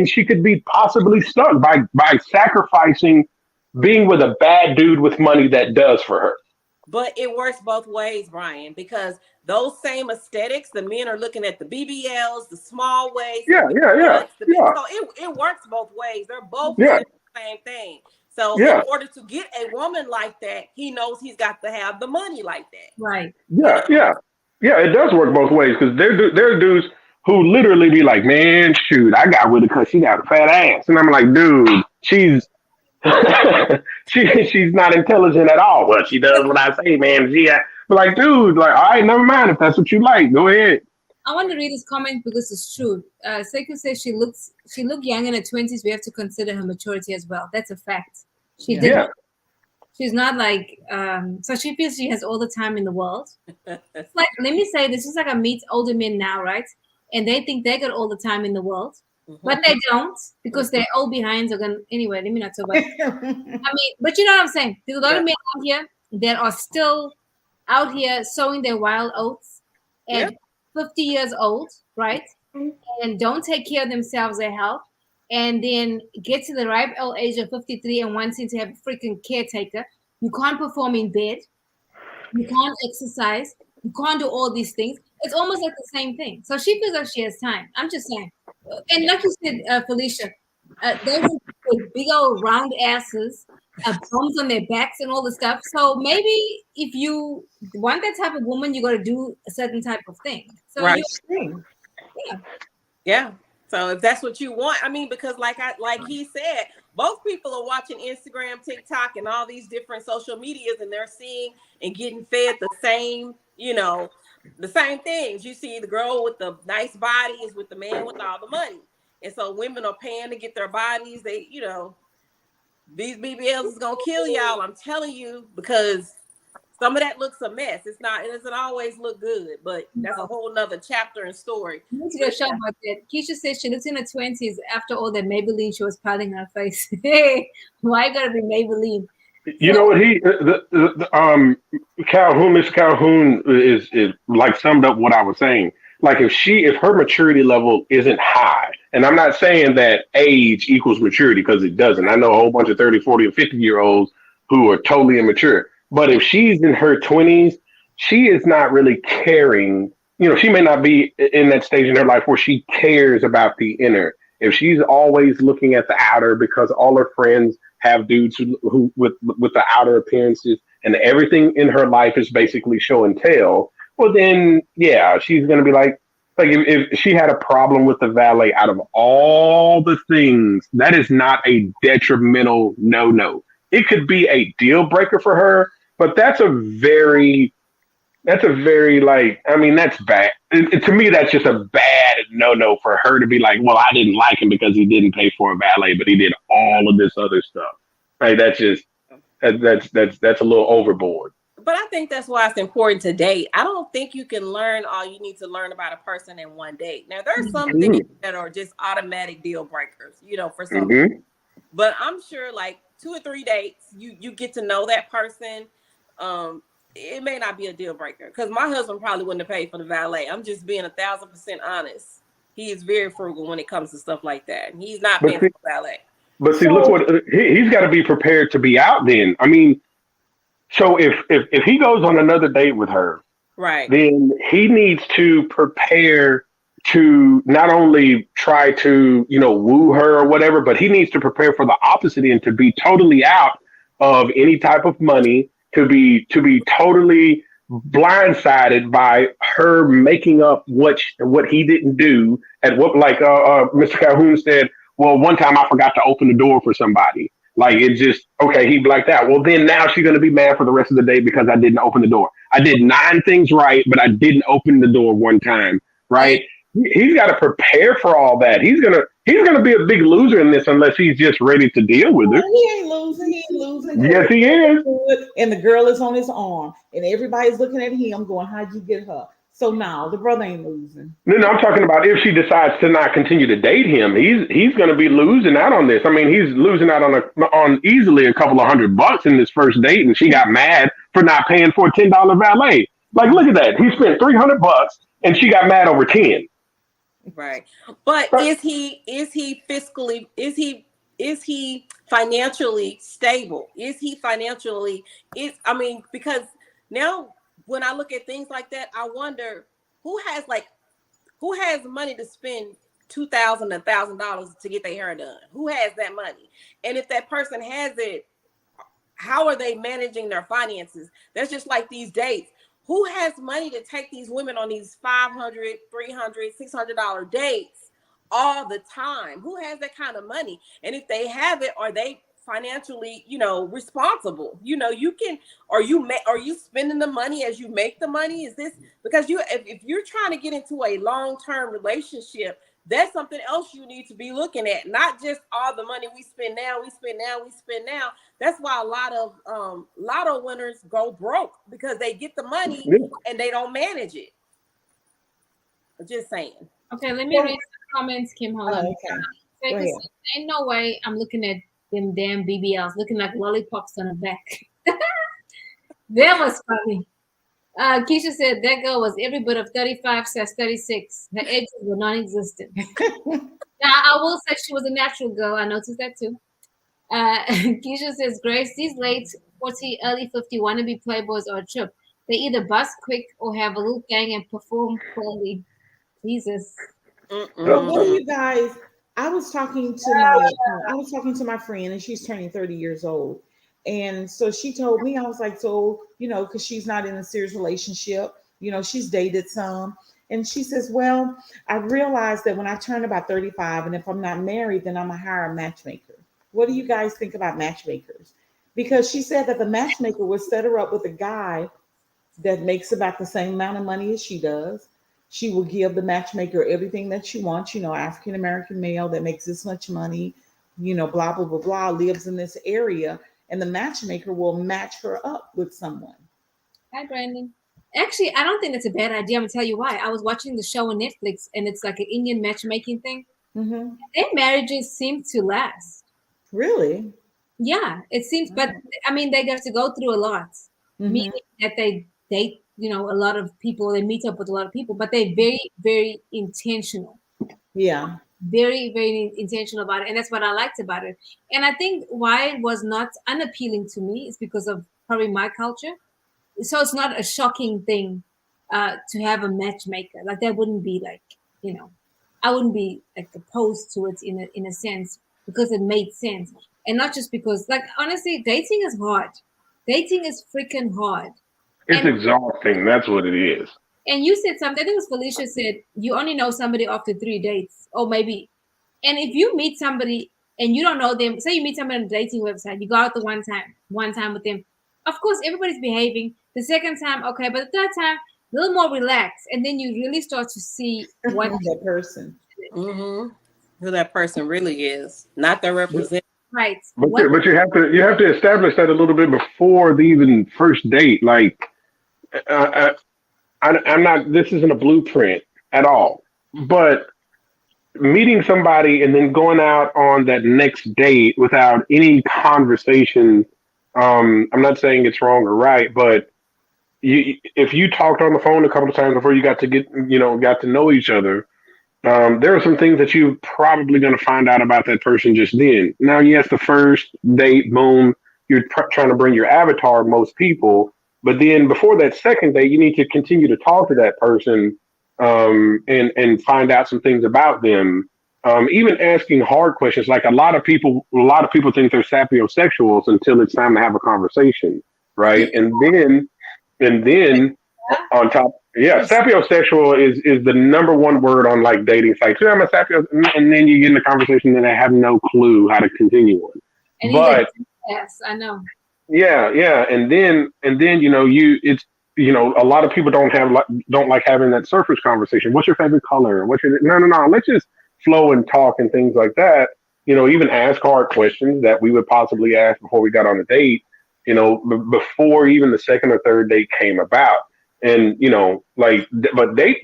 she could be possibly stuck by sacrificing being with a bad dude with money that does for her. But it works both ways, Brian, because those same aesthetics, the men are looking at the BBLs, the small waist, Yeah. so it works both ways. They're both doing the same thing. So in order to get a woman like that, he knows he's got to have the money like that. Right. Yeah. It does work both ways, because there are dudes who literally be like, man, shoot, I got with her because she got a fat ass, and I'm like, dude, she's she's not intelligent at all. Well, she does what I say, man. But like, dude, like, all right, never mind. If that's what you like, go ahead. I want to read this comment because it's true. Seiko says she looked young in her 20s. We have to consider her maturity as well. That's a fact. She did. Yeah. She's not like, so she feels she has all the time in the world. It's like, let me say, this is like I meet older men now, right? And they think they got all the time in the world, but they don't, because their old behinds are going to, anyway, let me not talk about it. I mean, but you know what I'm saying? There's a lot of men out here that are still out here sowing their wild oats at 50 years old, right? And don't take care of themselves, their health, and then get to the ripe old age of 53 and wanting to have a freaking caretaker. You can't perform in bed. You can't exercise. You can't do all these things. It's almost like the same thing. So she feels like she has time. I'm just saying. And like you said, Felicia, those with big old round asses, bumps on their backs and all the stuff. So maybe if you want that type of woman, you got to do a certain type of thing. So right. Yeah. So if that's what you want, I mean, because like he said, both people are watching Instagram, TikTok, and all these different social medias, and they're seeing and getting fed the same, the same things. You see the girl with the nice body is with the man with all the money. And so women are paying to get their bodies. They, these BBLs is going to kill y'all. I'm telling you, because some of that looks a mess. It doesn't always look good, but that's a whole nother chapter and story. I need to go show about that. Keisha said she looks in her 20s after all that Maybelline she was piling on her face. Hey, why gotta be Maybelline? You know what Mr. Calhoun is like summed up what I was saying. Like if her maturity level isn't high, and I'm not saying that age equals maturity, because it doesn't. I know a whole bunch of 30, 40, and 50-year-olds who are totally immature. But if she's in her 20s, she is not really caring. She may not be in that stage in her life where she cares about the inner. If she's always looking at the outer because all her friends have dudes who with the outer appearances, and everything in her life is basically show and tell, well then, yeah, she's going to be like if she had a problem with the valet, out of all the things, that is not a detrimental no. It could be a deal breaker for her, but that's a very that's bad. To me, that's just a bad no for her to be like, well, I didn't like him because he didn't pay for a valet, but he did all of this other stuff. Right? That's a little overboard. But I think that's why it's important to date. I don't think you can learn all you need to learn about a person in one date. Now, there's some things that are just automatic deal breakers, for some people. But I'm sure like 2 or 3 dates, you get to know that person. It may not be a deal breaker, because my husband probably wouldn't have paid for the valet. I'm just being 1,000% honest. He is very frugal when it comes to stuff like that, and he's not paying for the valet. But see, look what he's got to be prepared to be out. Then I mean, so if he goes on another date with her, right, then he needs to prepare to not only try to woo her or whatever, but he needs to prepare for the opposite end, to be totally out of any type of money, to be totally blindsided by her making up what he didn't do, at what, like Mr. Calhoun said, well, one time I forgot to open the door for somebody. Like, it just, okay, he blacked out. Well, then now she's going to be mad for the rest of the day because I didn't open the door. I did 9 things right, but I didn't open the door one time, right? he's got to prepare for all that. He's gonna be a big loser in this unless he's just ready to deal with it. He ain't losing. He ain't losing. Yes, he is. And the girl is on his arm, and everybody's looking at him, going, "How'd you get her?" So now the brother ain't losing. No, I'm talking about if she decides to not continue to date him, he's going to be losing out on this. I mean, he's losing out on easily a couple of $100 in this first date, and she got mad for not paying for a $10 valet. Like, look at that. He spent $300, and she got mad over 10. Right. But is he fiscally, is he financially stable? I mean, because now when I look at things like that, I wonder who has money to spend $2,000, $1,000 to get their hair done? Who has that money? And if that person has it, how are they managing their finances? That's just like these dates. Who has money to take these women on these $500, $300, $600 dates all the time? Who has that kind of money? And if they have it, are they financially, responsible? Are you spending the money as you make the money? Is this because if you're trying to get into a long-term relationship, that's something else you need to be looking at, not just all the money we spend now. That's why a lot of lotto winners go broke, because they get the money and they don't manage it. I'm just saying. Okay, let me read some comments, Kim. Hold on. Okay. Ain't no way I'm looking at them damn BBLs looking like lollipops on the back. That was funny. Keisha said that girl was every bit of 35/36. Her edges were non-existent. Now, I will say she was a natural girl. I noticed that too. Keisha says, Grace, these late 40, early 50 wannabe playboys are a trip. They either bust quick or have a little gang and perform poorly. Jesus. Well, what do you guys? I was talking to my friend, and she's turning 30 years old. And so she told me, I was like, so, because she's not in a serious relationship, she's dated some. And she says, well, I realized that when I turn about 35, and if I'm not married, then I'm going to hire a matchmaker. What do you guys think about matchmakers? Because she said that the matchmaker would set her up with a guy that makes about the same amount of money as she does. She will give the matchmaker everything that she wants, African-American male that makes this much money, blah, blah, blah, blah, lives in this area. And the matchmaker will match her up with someone. Hi, Brandon. Actually, I don't think that's a bad idea. I'm going to tell you why. I was watching the show on Netflix, and it's like an Indian matchmaking thing. Mm-hmm. Their marriages seem to last. Really? Yeah, it seems. But, I mean, they have to go through a lot. Mm-hmm. Meaning that they date, a lot of people. They meet up with a lot of people. But they're very, very intentional. Yeah. Very, very intentional about it. And that's what I liked about it. And I think why it was not unappealing to me is because of probably my culture. So it's not a shocking thing to have a matchmaker. Like that wouldn't be like, I wouldn't be like opposed to it in a sense, because it made sense. And not just because, like, honestly, dating is hard. Dating is freaking hard. It's exhausting. That's what it is. And you said something, I think it was Felicia said, you only know somebody after 3 dates, or maybe. And if you meet somebody and you don't know them, say you meet somebody on a dating website, you go out the one time with them. Of course, everybody's behaving. The second time, okay, but the third time, a little more relaxed. And then you really start to see what that person. Mm-hmm. Who that person really is, not their representative. Right. But you have to establish that a little bit before the even first date. Like, I'm not. This isn't a blueprint at all. But meeting somebody and then going out on that next date without any conversation. I'm not saying it's wrong or right, but if you talked on the phone a couple of times before you got to know each other, there are some things that you're probably going to find out about that person just then. Now, yes, the first date, boom, you're trying to bring your avatar, most people. But then before that second date, you need to continue to talk to that person and find out some things about them. Even asking hard questions, like a lot of people think they're sapiosexuals until it's time to have a conversation, right? And then on top, sapiosexual is the number one word on like dating sites. I'm a sapio, and then you get in a conversation and they have no clue how to continue on. And but yes, I know. Yeah, and then it's a lot of people don't like having that surface conversation. What's your favorite color? No. Let's just flow and talk and things like that. Even ask hard questions that we would possibly ask before we got on a date. Before even the second or third date came about. And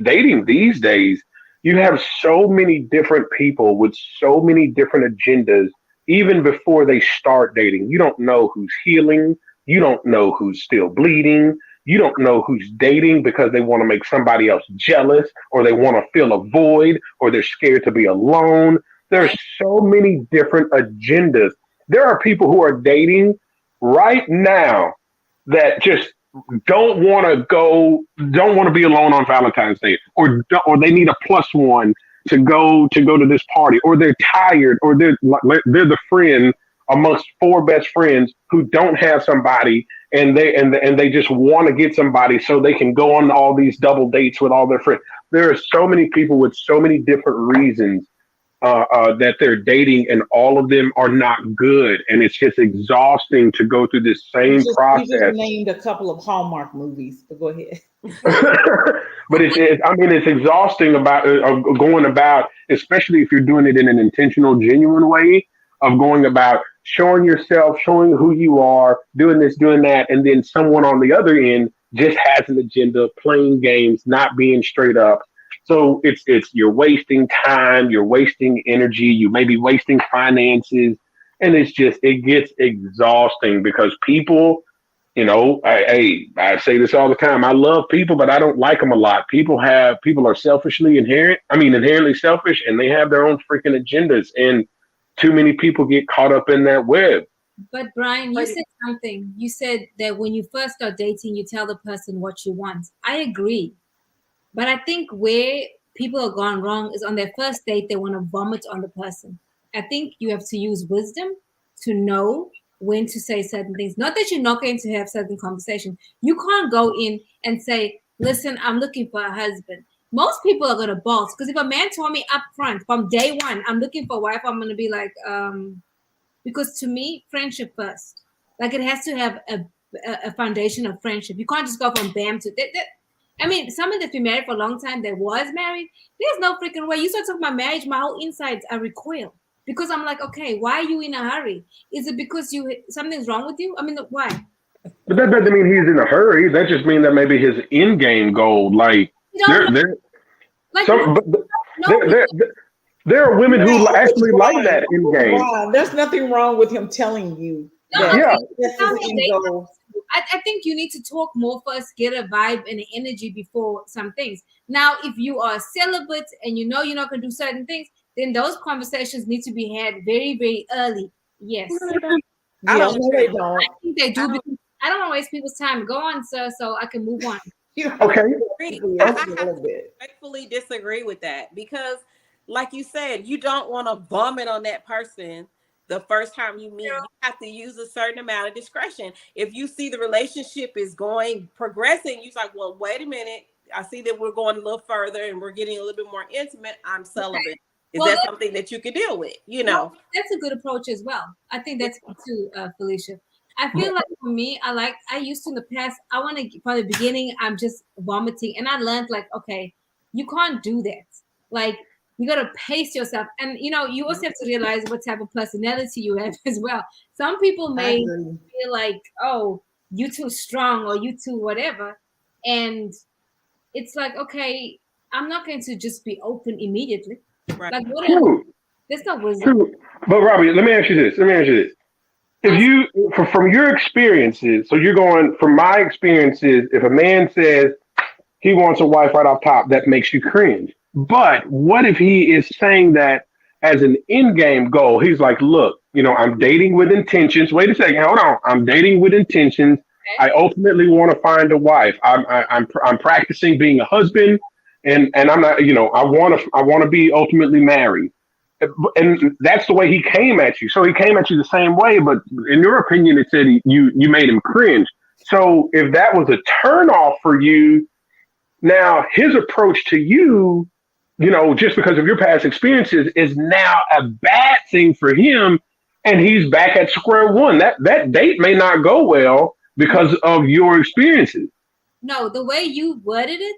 dating these days, you have so many different people with so many different agendas. Even before they start dating, you don't know who's healing. You don't know who's still bleeding. You don't know who's dating because they want to make somebody else jealous, or they want to fill a void, or they're scared to be alone. There's so many different agendas. There are people who are dating right now that just don't want to be alone on Valentine's Day, or they need a plus one to go to this party, or they're tired, or they're the friend amongst four best friends who don't have somebody, and they just want to get somebody so they can go on all these double dates with all their friends. There are so many people with so many different reasons that they're dating, and all of them are not good, and it's just exhausting to go through this same process. You just named a couple of Hallmark movies, but go ahead. But it's exhausting about going about, especially if you're doing it in an intentional, genuine way, of going about showing yourself, showing who you are, doing this, doing that, and then someone on the other end just has an agenda, playing games, not being straight up. So it's you're wasting time, you're wasting energy, you may be wasting finances, and it gets exhausting because people, I say this all the time. I love people, but I don't like them a lot. People are inherently selfish, and they have their own freaking agendas, and too many people get caught up in that web. But Brian, you said something. You said that when you first start dating, you tell the person what you want. I agree. But I think where people have gone wrong is on their first date, they want to vomit on the person. I think you have to use wisdom to know when to say certain things. Not that you're not going to have certain conversation. You can't go in and say, listen, I'm looking for a husband. Most people are going to boss, because if a man told me up front from day one, I'm looking for a wife, I'm going to be like, because to me, friendship first. Like, it has to have a foundation of friendship. You can't just go from bam to that. Someone that's been married for a long time that was married, there's no freaking way. You start talking about marriage, my whole insides are recoil. Because I'm like, okay, why are you in a hurry? Is it because something's wrong with you? Why? But that doesn't mean he's in a hurry. That just means that maybe his end game goal, there are women who actually like that end game. Wow, there's nothing wrong with him telling you that. Yeah. I think you need to talk more first, get a vibe and an energy before some things. Now, if you are celibate and you're not going to do certain things, then those conversations need to be had very, very early. Yes. I don't know they don't. I think they do, because I don't want to waste people's time. Go on, sir, so I can move on. Okay. I respectfully disagree with that, because like you said, you don't want to vomit on that person the first time you meet. You have to use a certain amount of discretion. If you see the relationship is progressing, you're like, well, wait a minute. I see that we're going a little further and we're getting a little bit more intimate. I'm celibate. Okay. Is that something that you could deal with? Well, that's a good approach as well. I think that's good too, Felicia. I feel like for me, I used to in the past, from the beginning, I'm just vomiting. And I learned okay, you can't do that. Like, you got to pace yourself. And, you also have to realize what type of personality you have as well. Some people may feel like, oh, you too strong, or you too whatever. And it's like, okay, I'm not going to just be open immediately. Right. Like, whatever. There's no wisdom. True. But Robbie, let me ask you this. If you, from your experiences, so you're going from my experiences, if a man says he wants a wife right off top, that makes you cringe. But what if he is saying that as an in-game goal? He's like, look, I'm dating with intentions. Wait a second, hold on. I'm dating with intentions. Okay. I ultimately want to find a wife. I'm practicing being a husband, and I'm not, I want to be ultimately married. And that's the way he came at you. So he came at you the same way, but in your opinion, it said you made him cringe. So if that was a turnoff for you, now his approach to you, just because of your past experiences, is now a bad thing for him, and he's back at square one. That date may not go well because of your experiences. No, the way you worded it,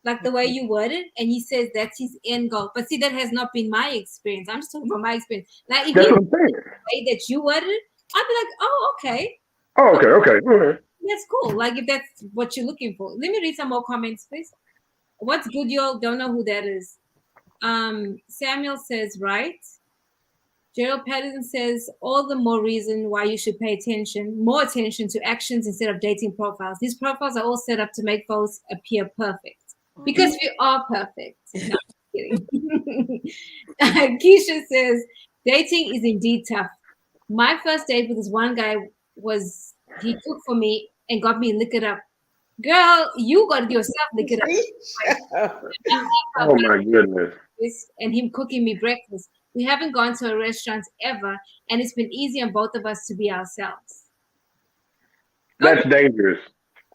like the way you worded, and he says that's his end goal. But see, that has not been my experience. I'm just talking about my experience. Like if That's you what I'm saying. the way that you worded it, I'd be like, oh, okay, Oh, okay. that's cool. Like if that's what you're looking for. Let me read some more comments, please. What's good, y'all? Don't know who that is. Samuel says, right. Gerald Patterson says, all the more reason why you should pay more attention to actions instead of dating profiles. These profiles are all set up to make folks appear perfect. Because we are perfect. No, I'm kidding. Keisha says, dating is indeed tough. My first date with this one guy was, he cooked for me and got me lick it up. Girl, you got yourself lick it up. Oh my goodness. And him cooking me breakfast. We haven't gone to a restaurant ever, and it's been easy on both of us to be ourselves. That's dangerous.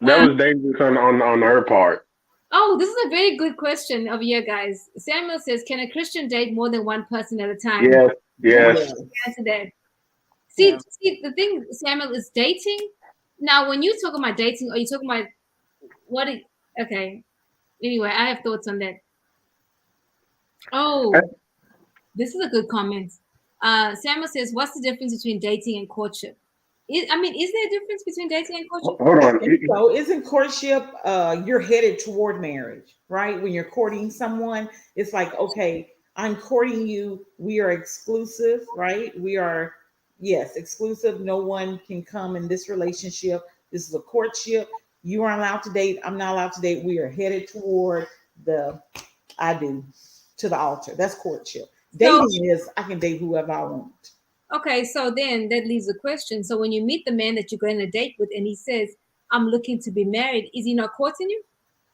That was dangerous on her part. Oh, this is a very good question of you guys. Samuel says, can a Christian date more than one person at a time? Yes. Answer that. See, the thing, Samuel, is dating. Now, when you talk about dating, are you talking about what? Okay. Anyway, I have thoughts on that. Oh, this is a good comment. Samuel says, what's the difference between dating and courtship? Is there a difference between dating and courtship? Hold on. So isn't courtship you're headed toward marriage, right? When you're courting someone, it's like, okay, I'm courting you, we are exclusive, right? We are, yes, exclusive. No one can come in this relationship. This is a courtship. You aren't allowed to date, I'm not allowed to date. We are headed toward the to the altar. That's courtship. Dating is I can date whoever I want. Okay, so then that leaves a question. So when you meet the man that you're going to date with and he says, I'm looking to be married, is he not courting you?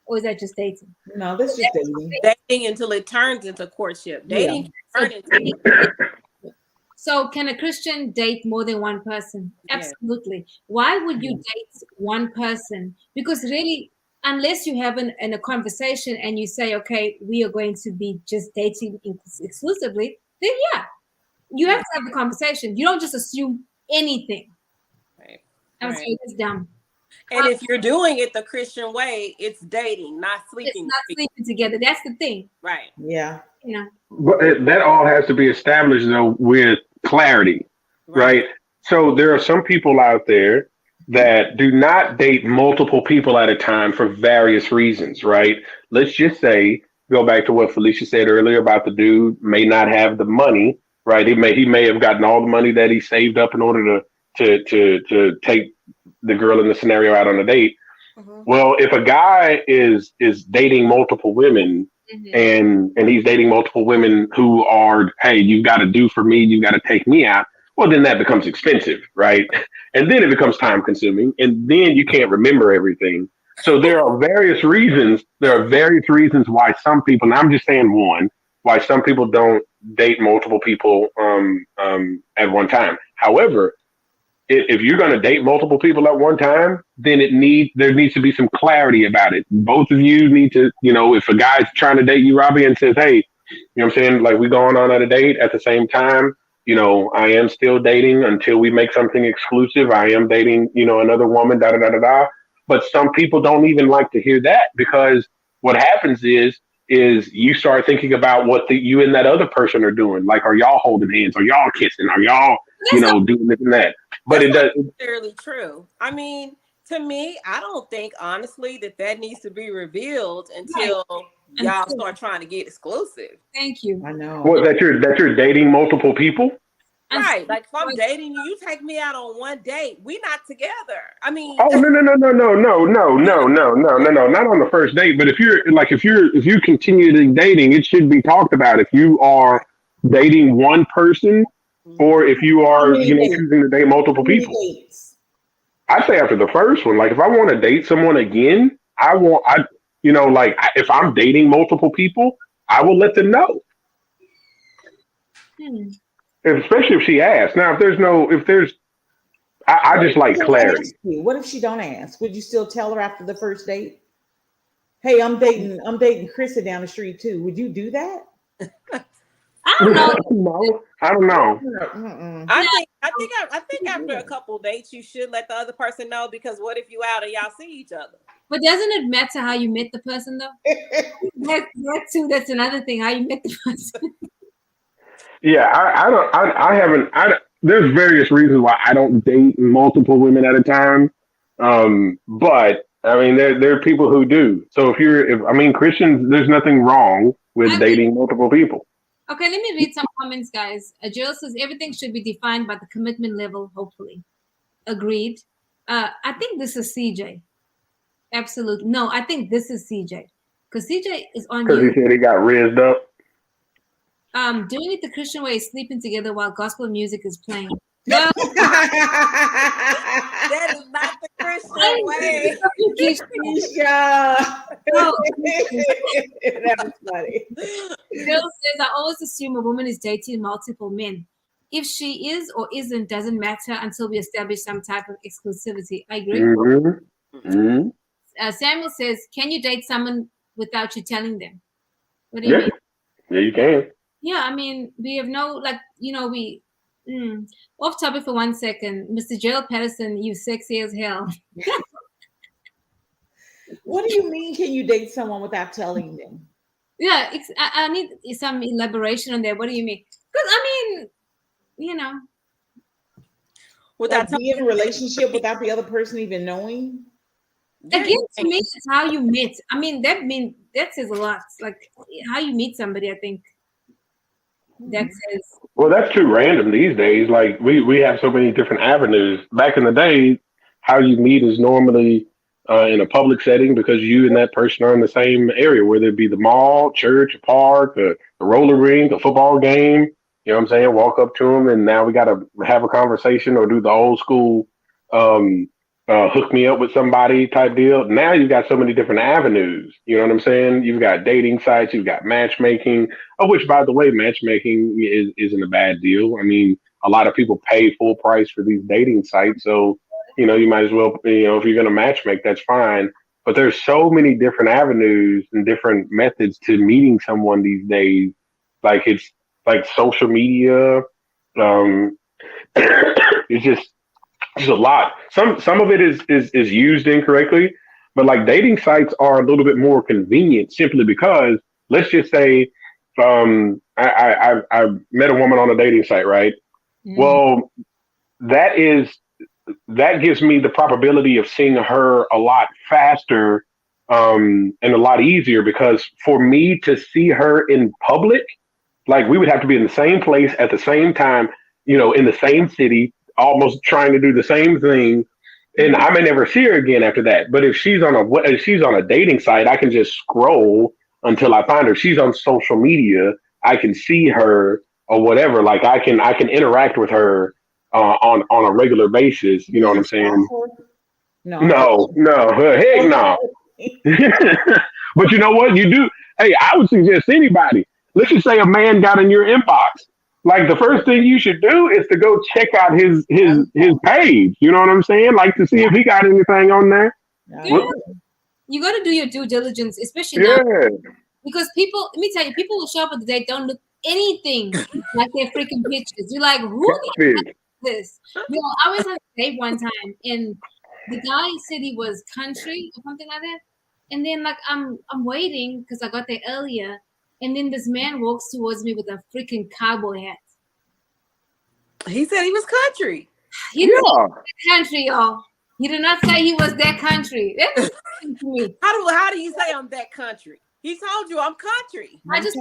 Or is that just dating? No, that's just dating. Dating until it turns into courtship. Dating can turn into So can a Christian date more than one person? Absolutely. Why would you date one person? Because really, unless you have a conversation and you say, okay, we are going to be just dating exclusively, then yeah, you have to have the conversation. You don't just assume anything. Right. I'm sorry, it's dumb. And if you're doing it the Christian way, it's dating, not sleeping. It's not sleeping together. That's the thing. Right. Yeah. Yeah. But that all has to be established though with clarity, right? So there are some people out there that do not date multiple people at a time for various reasons, right? Let's just say, go back to what Felicia said earlier about the dude may not have the money, right? He may have gotten all the money that he saved up in order to take the girl in the scenario out on a date. Well, if a guy is dating multiple women and he's dating multiple women who are, hey, you've got to do for me, you've got to take me out, well, then that becomes expensive, right? And then it becomes time consuming, and then you can't remember everything. So there are various reasons. There are various reasons why some people, and I'm just saying one, why some people don't date multiple people at one time. However, if you're going to date multiple people at one time, then there needs to be some clarity about it. Both of you need to, if a guy's trying to date you, Robbie, and says, hey, you know what I'm saying? Like we going on a date at the same time, I am still dating until we make something exclusive. I am dating, another woman, da, da, da, da, da. But some people don't even like to hear that because what happens is you start thinking about what you and that other person are doing. Like, are y'all holding hands? Are y'all kissing? Are y'all, doing this and that? But it doesn't necessarily true. I mean, to me, I don't think honestly that needs to be revealed until y'all start trying to get exclusive. Thank you. I know. Well, that you're dating multiple people. Right. Like if I'm dating you, you take me out on one date. We not together. I mean, oh no, not on the first date. But if you continue dating, it should be talked about. If you are dating one person, or if you are choosing to date multiple people. I'd say after the first one, like if I want to date someone again, if I'm dating multiple people, I will let them know. Especially if she asks. Now, I just like clarity. What if she don't ask? Would you still tell her after the first date? Hey, I'm dating Krista down the street too. Would you do that? I don't know. No, I don't know. I think I think after a couple dates, you should let the other person know, because what if you out and y'all see each other? But doesn't it matter how you met the person though? That too. That's another thing. How you met the person. Yeah, I don't. I haven't. There's various reasons why I don't date multiple women at a time. But I mean, there are people who do. So if I mean Christians, there's nothing wrong with dating multiple people. Okay, let me read some comments, guys. Jill says everything should be defined by the commitment level. Hopefully, agreed. I think this is CJ. Absolutely. No, I think this is CJ. Because CJ is on Because you. he said he got rizzed up. Doing it the Christian way is sleeping together while gospel music is playing. Well, That is not the Christian way. Yeah. No. That was funny. Bill says, I always assume a woman is dating multiple men. If she is or isn't, doesn't matter until we establish some type of exclusivity. I agree. Mm-hmm. Mm-hmm. Samuel says, can you date someone without you telling them? What do you Yeah. mean? Yeah, you can. Yeah, I mean, we have no, like, off topic for 1 second. Mr. Gerald Patterson, you sexy as hell. What do you mean? Can you date someone without telling them? Yeah, I need some elaboration on that. What do you mean? Because, I mean, Without Like be in a relationship without the other person even knowing? again, to me, it's how you meet. I mean, that says a lot. Like how you meet somebody, I think that says. Well, that's too random these days. Like we have so many different avenues. Back in the day, how you meet is normally in a public setting because you and that person are in the same area, whether it be the mall, church, a park, a roller rink, a football game. You know what I'm saying? Walk up to them, and now we got to have a conversation or do the old school um, hook me up with somebody type deal. Now you've got so many different avenues. You know what I'm saying? You've got dating sites, you've got matchmaking, of which, by the way, matchmaking isn't a bad deal. I mean, a lot of people pay full price for these dating sites, so you might as well, if you're going to matchmake, that's fine. But there's so many different avenues and different methods to meeting someone these days. Like it's like social media. Um, it's just a lot. Some of it is used incorrectly, but like dating sites are a little bit more convenient simply because let's just say I met a woman on a dating site, right? Well, that is that gives me the probability of seeing her a lot faster and a lot easier because for me to see her in public, like we would have to be in the same place at the same time, in the same city, almost trying to do the same thing. And I may never see her again after that. But if she's on a dating site, I can just scroll until I find her. If she's on social media, I can see her or whatever. Like I can interact with her on a regular basis. You know what I'm saying? No. Heck no. But you know what? You do. Hey, I would suggest anybody. Let's just say a man got in your inbox. Like the first thing you should do is to go check out his page. You know what I'm saying? Like to see if he got anything on there. Yeah. You got to do your due diligence, especially now. Because people, let me tell you, people will show up at the date, don't look anything like their freaking pictures. You're like, who is this? I was on a date one time, and the guy said he was country or something like that. And then like I'm waiting because I got there earlier, and then this man walks towards me with a freaking cowboy hat. He said he was country. He was country, y'all. He did not say he was that country. That's to me. How do you say I'm that country? He told you I'm country. I just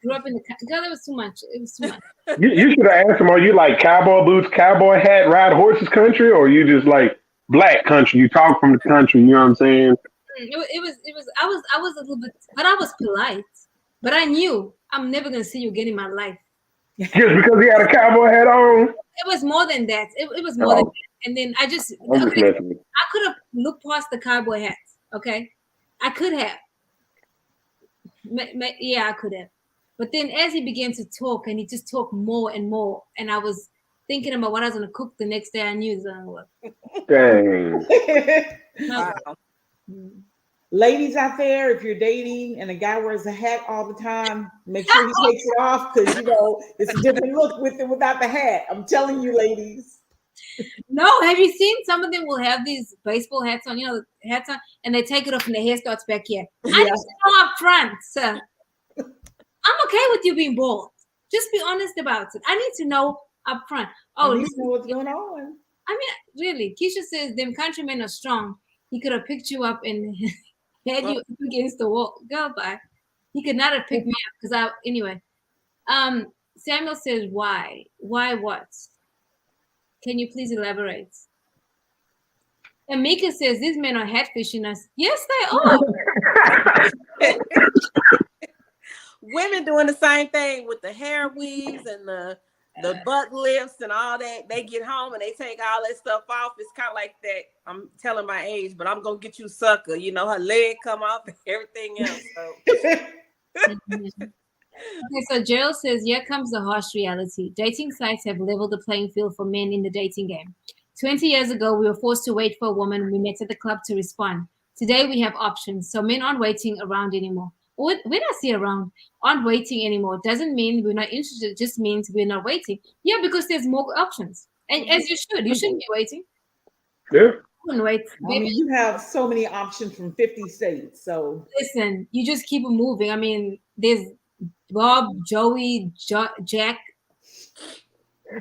grew up in the country. Girl, that was too much. It was too much. You should have asked him, are you like cowboy boots, cowboy hat, ride horses country, or you just like black country? You talk from the country, you know what I'm saying? It was I was a little bit, but I was polite. But I knew I'm never gonna see you again in my life. Just because he had a cowboy hat on? It was more than that. It was more than that. And then I could have looked past the cowboy hat. Okay, I could have. Yeah, I could have. But then as he began to talk, and he just talked more and more, and I was thinking about what I was gonna cook the next day. I knew it was gonna work. Dang. Wow. Ladies out there, if you're dating and a guy wears a hat all the time, make sure he takes it off because it's a different look with it without the hat. I'm telling you, ladies. No, have you seen some of them will have these baseball hats on, hats on, and they take it off and their hair starts back here. I need to know up front, sir. I'm okay with you being bald. Just be honest about it. I need to know up front. Oh, you know what's going on. I mean, really, Keisha says them countrymen are strong. He could have picked you up and had you up against the wall. Girl, bye. He could not have picked me up anyway. Samuel says, why? Why what? Can you please elaborate? And Mika says, these men are catfishing us. Yes, they are. Women doing the same thing with the hair weaves and the butt lifts and all that. They get home and they take all that stuff off. It's kind of like that. I'm telling my age, but I'm going to get you sucker. Her leg come off and everything else. So. Okay, so Gerald says, here comes the harsh reality. Dating sites have leveled the playing field for men in the dating game. 20 years ago, we were forced to wait for a woman we met at the club to respond. Today, we have options, so men aren't waiting around anymore. When I say around, aren't waiting anymore, doesn't mean we're not interested. It just means we're not waiting. Yeah, because there's more options. And as you shouldn't be waiting. Yeah. I wouldn't wait. I mean, you have so many options from 50 states. So listen, you just keep it moving. I mean, there's Bob, Joey, Jack.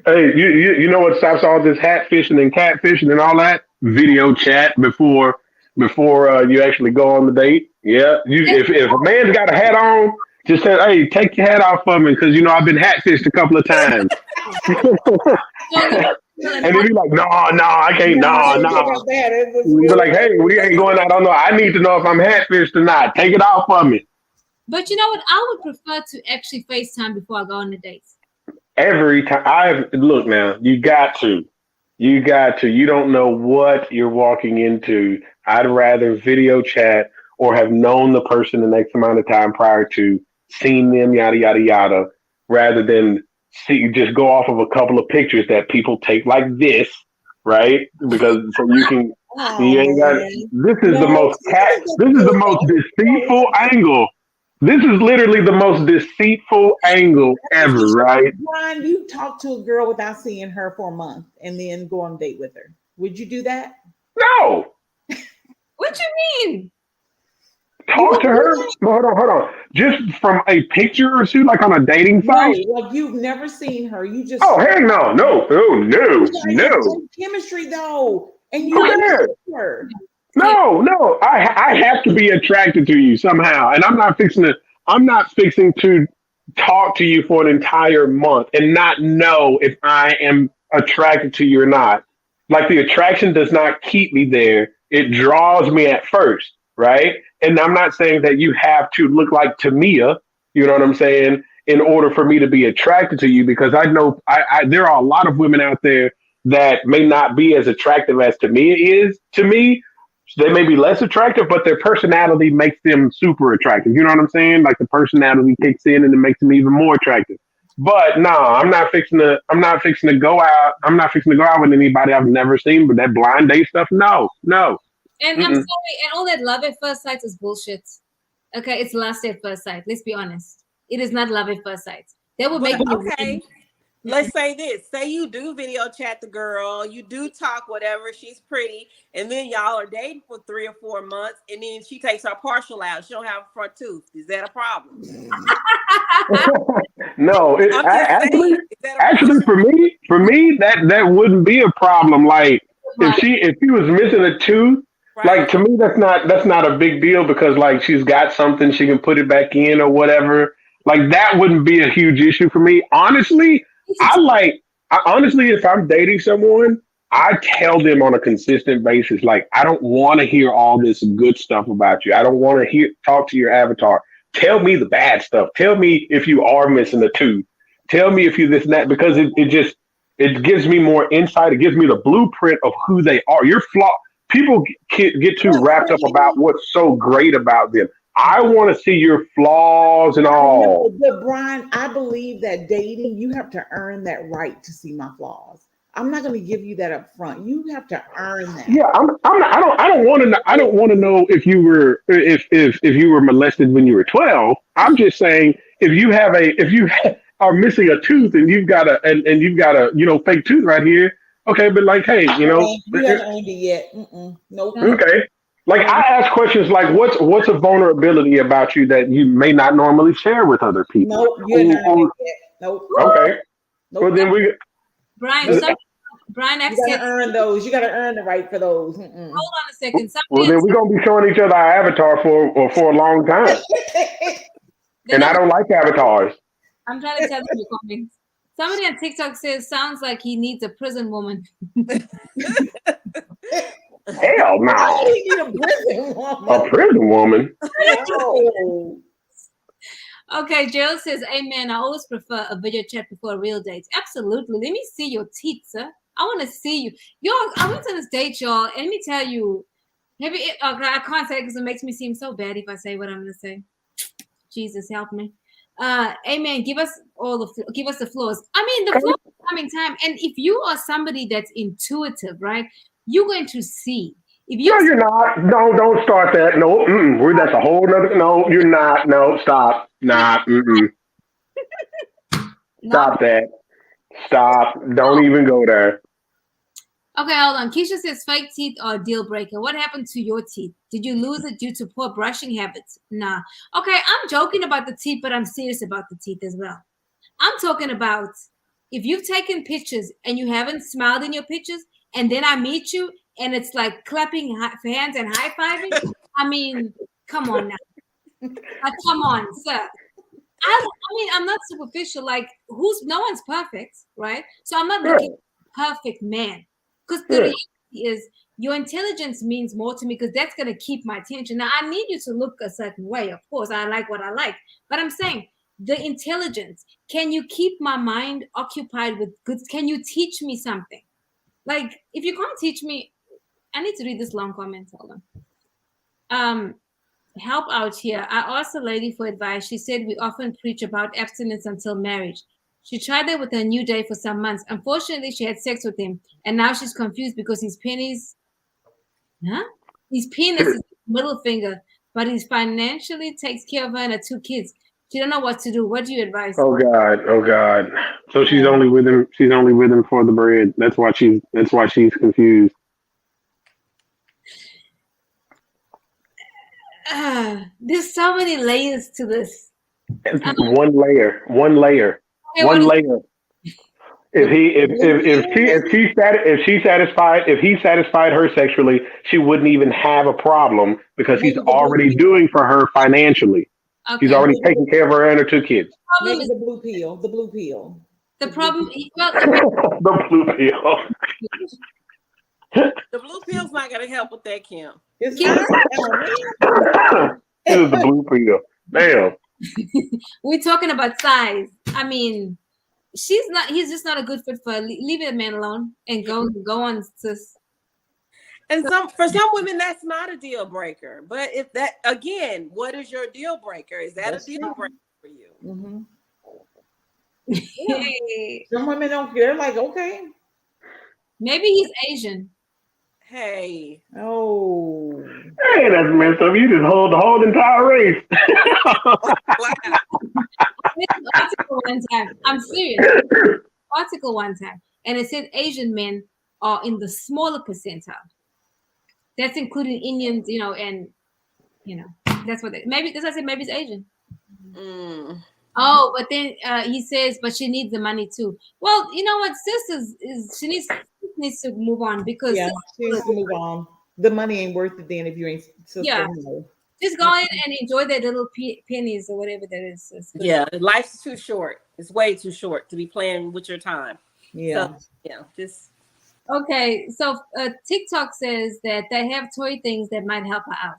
Hey, you know what stops all this hat fishing and catfishing and all that? Video chat before you actually go on the date. Yeah, if a man's got a hat on, just say, hey, take your hat off for me because I've been hat fished a couple of times. And then be like, no, I can't, no. Be like, hey, we ain't going out. I don't know. I need to know if I'm hat fished or not. Take it off for me. But you know what? I would prefer to actually FaceTime before I go on the dates. Every time. Look now, you got to. You don't know what you're walking into. I'd rather video chat or have known the person the next amount of time prior to, seen them, yada, yada, yada, rather than just go off of a couple of pictures that people take like this, right? Because so you can, you ain't got, this is the most deceitful angle. This is literally the most deceitful angle ever, right? Brian, you talk to a girl without seeing her for a month and then go on a date with her. Would you do that? No. What you mean? Talk to her. Hold on. Just from a picture or two, like on a dating site? No, like you've never seen her. You just heck no. No. Chemistry though. And you her. No. I have to be attracted to you somehow. And I'm not fixing to talk to you for an entire month and not know if I am attracted to you or not. Like the attraction does not keep me there. It draws me at first, right? And I'm not saying that you have to look like Tamia, you know what I'm saying, in order for me to be attracted to you, because I know there are a lot of women out there that may not be as attractive as Tamia is to me. They may be less attractive, but their personality makes them super attractive. You know what I'm saying? Like the personality kicks in and it makes them even more attractive. But no, I'm not fixing to go out. I'm not fixing to go out with anybody I've never seen. But that blind date stuff, no. And I'm sorry, and all that love at first sight is bullshit. Okay, it's lust at first sight. Let's be honest. It is not love at first sight. That would make okay. Let's say this. Say you do video chat the girl, you do talk whatever, she's pretty, and then y'all are dating for 3 or 4 months, and then she takes her partial out. She don't have a front tooth. Is that a problem? No, actually for me that wouldn't be a problem. Like if she was missing a tooth, right. Like to me that's not a big deal because like she's got something, she can put it back in or whatever. Like that wouldn't be a huge issue for me. Honestly, honestly, if I'm dating someone, I tell them on a consistent basis, like, I don't want to hear all this good stuff about you. I don't want to talk to your avatar. Tell me the bad stuff. Tell me if you are missing a tooth. Tell me if you this and that, because it gives me more insight. It gives me the blueprint of who they are. Your flaw. People get too wrapped up about what's so great about them. I want to see your flaws and all. But Brian, I believe that dating, you have to earn that right to see my flaws. I'm not going to give you that up front. You have to earn that. Yeah, I don't want to know. I don't want to know if you were molested when you were 12. I'm just saying if you are missing a tooth and you've got a fake tooth right here. Okay, but like, hey, You haven't earned it yet. Nope. okay. Like I ask questions like, what's a vulnerability about you that you may not normally share with other people? Nope. You haven't earned it yet. Nope. Okay. Nope. Well, then Brian, Brian, I've You gotta said, earn those. You gotta earn the right for those. hold on a second. well, then we're gonna be showing each other our avatar for a long time, and I don't like avatars. I'm trying to tell you your comments. Somebody on TikTok says, sounds like he needs a prison woman. Hell no. You need a prison woman. A prison woman. No. Okay, Gerald says, amen. I always prefer a video chat before a real date. Absolutely. Let me see your teeth, sir. I want to see you. I went on this date, y'all, and let me tell you, I can't say it because it makes me seem so bad if I say what I'm going to say. Jesus, help me. Amen. Give us the flaws. I mean, the flaws are coming time. And if you are somebody that's intuitive, right, you're going to see. If you No, you're not. No, don't start that. No, that's a whole nother. No, you're not. No, stop. Nah. Stop that. Stop. Don't even go there. Okay, hold on. Keisha says fake teeth are a deal breaker. What happened to your teeth? Did you lose it due to poor brushing habits? Nah. Okay, I'm joking about the teeth, but I'm serious about the teeth as well. I'm talking about if you've taken pictures and you haven't smiled in your pictures, and then I meet you and it's like clapping hands and high-fiving. I mean, come on now. Come on, sir. I mean, I'm not superficial. Like, no one's perfect, right? So I'm not looking for a perfect man. Because the reality is your intelligence means more to me because that's going to keep my attention. Now, I need you to look a certain way. Of course, I like what I like. But I'm saying the intelligence, can you keep my mind occupied with good? Can you teach me something? Like, if you can't teach me, I need to read this long comment. Hold on. Help out here. I asked a lady for advice. She said we often preach about abstinence until marriage. She tried that with her new date for some months. Unfortunately, she had sex with him, and now she's confused because his penis is his middle finger, but he financially takes care of her and her 2 kids. She don't know what to do. What do you advise? Oh God. So she's only with him. She's only with him for the bread. That's why she's confused. There's so many layers to this. One layer. Okay, One layer. If he satisfied her sexually, she wouldn't even have a problem because he's already doing for her financially. Okay. He's already taking care of her and her 2 kids. Maybe the blue pill. The blue pill. The problem. The blue pill. The blue pill's not gonna help with that, Kim. It's It was the blue pill. Damn. We're talking about size. I mean, he's just not a good fit for her. Leave that man alone and go on, sis. And for some women, that's not a deal breaker. But if that, again, what is your deal breaker? Is that a deal breaker for you? Mm-hmm. Yeah. Some women don't care. Like, okay. Maybe he's Asian. Hey. Oh. Hey, that's messed up. You just hold the whole entire race. Article one time. I'm serious. Article one time. And it said Asian men are in the smaller percentile. That's including Indians, and that's what maybe I said maybe it's Asian. Oh, but then he says, but she needs the money too. Well, you know what, sis she needs to move on because she needs to move on. The money ain't worth it then if you ain't. Just go in and enjoy that little pennies or whatever that is. Sis. Yeah, life's too short. It's way too short to be playing with your time. Yeah. So, just. Okay, so TikTok says that they have toy things that might help her out.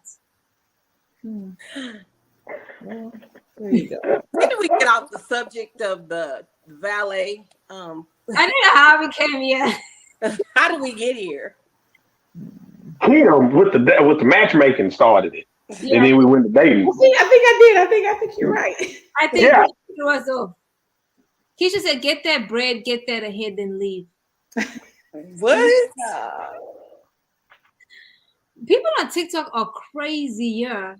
Well, there you go. When did we get off the subject of the valet? I don't know how we came here. How did we get here? Kim with the matchmaking started it, and then we went to dating. Well, see, I think I did. I think you're right. I think it was off. Keisha said, "Get that bread, get that ahead, then leave." What? People on TikTok are crazier.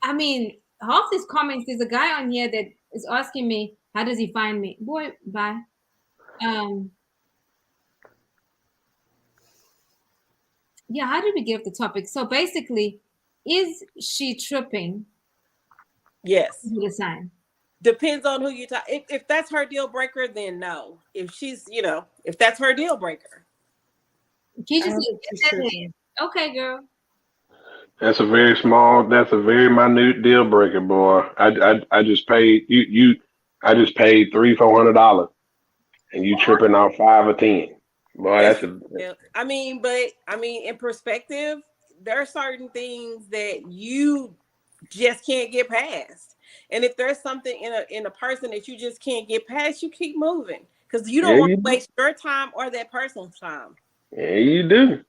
I mean, half these comments, there's a guy on here that is asking me, how does he find me? Boy, bye. Yeah, how did we get off the topic? So basically, is she tripping? Yes. The sign. Depends on who you talk. If that's her deal breaker, then no. If she's, if that's her deal breaker. Keisha said, okay, girl. That's a very minute deal breaker, boy. I just paid I just paid $300-400 and you tripping off 5 or 10. Boy, in perspective, there are certain things that you just can't get past. And if there's something in a person that you just can't get past, you keep moving. Because you don't want to waste your time or that person's time. Yeah, you do.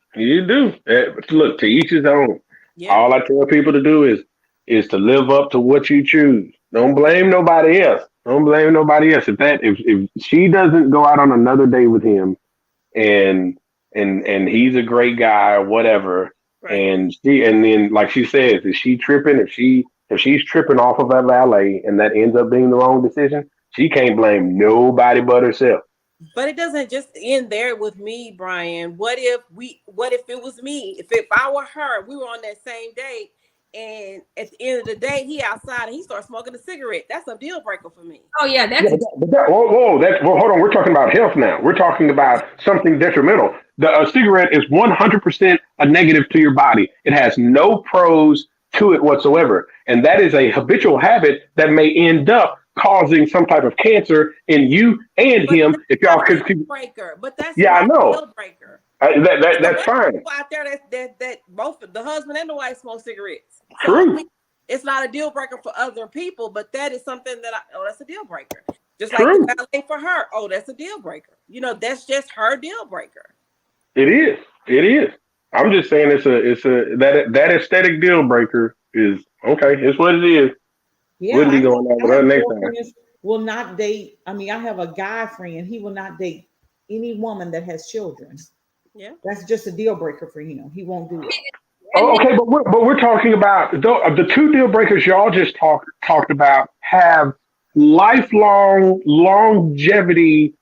Look, to each his own. Yeah. All I tell people to do is to live up to what you choose. Don't blame nobody else. If she doesn't go out on another date with him and he's a great guy or whatever, right. and then like she says, is she tripping? If she's tripping off of that valet and that ends up being the wrong decision, she can't blame nobody but herself. But it doesn't just end there with me, Brian. What if it was me? If I were her, we were on that same date, and at the end of the day, he outside and he starts smoking a cigarette. That's a deal breaker for me. Oh yeah, hold on. We're talking about health now. We're talking about something detrimental. A cigarette is 100% a negative to your body. It has no pros to it whatsoever, and that is a habitual habit that may end up causing some type of cancer in you and him. If y'all could breaker, but that's I know deal breaker. That's fine. People out there that both the husband and the wife smoke cigarettes. So true. It's not a deal breaker for other people, but that is something that that's a deal breaker. Just true. Like the valet for her. Oh, that's a deal breaker. That's just her deal breaker. It is. I'm just saying that aesthetic deal breaker is okay. It's what it is. Yeah, wouldn't be going out with her next time. Will not date. I mean, I have a guy friend. He will not date any woman that has children. Yeah, that's just a deal breaker for him. He won't do it. Oh, okay, but we're talking about the two deal breakers y'all just talked about have lifelong longevity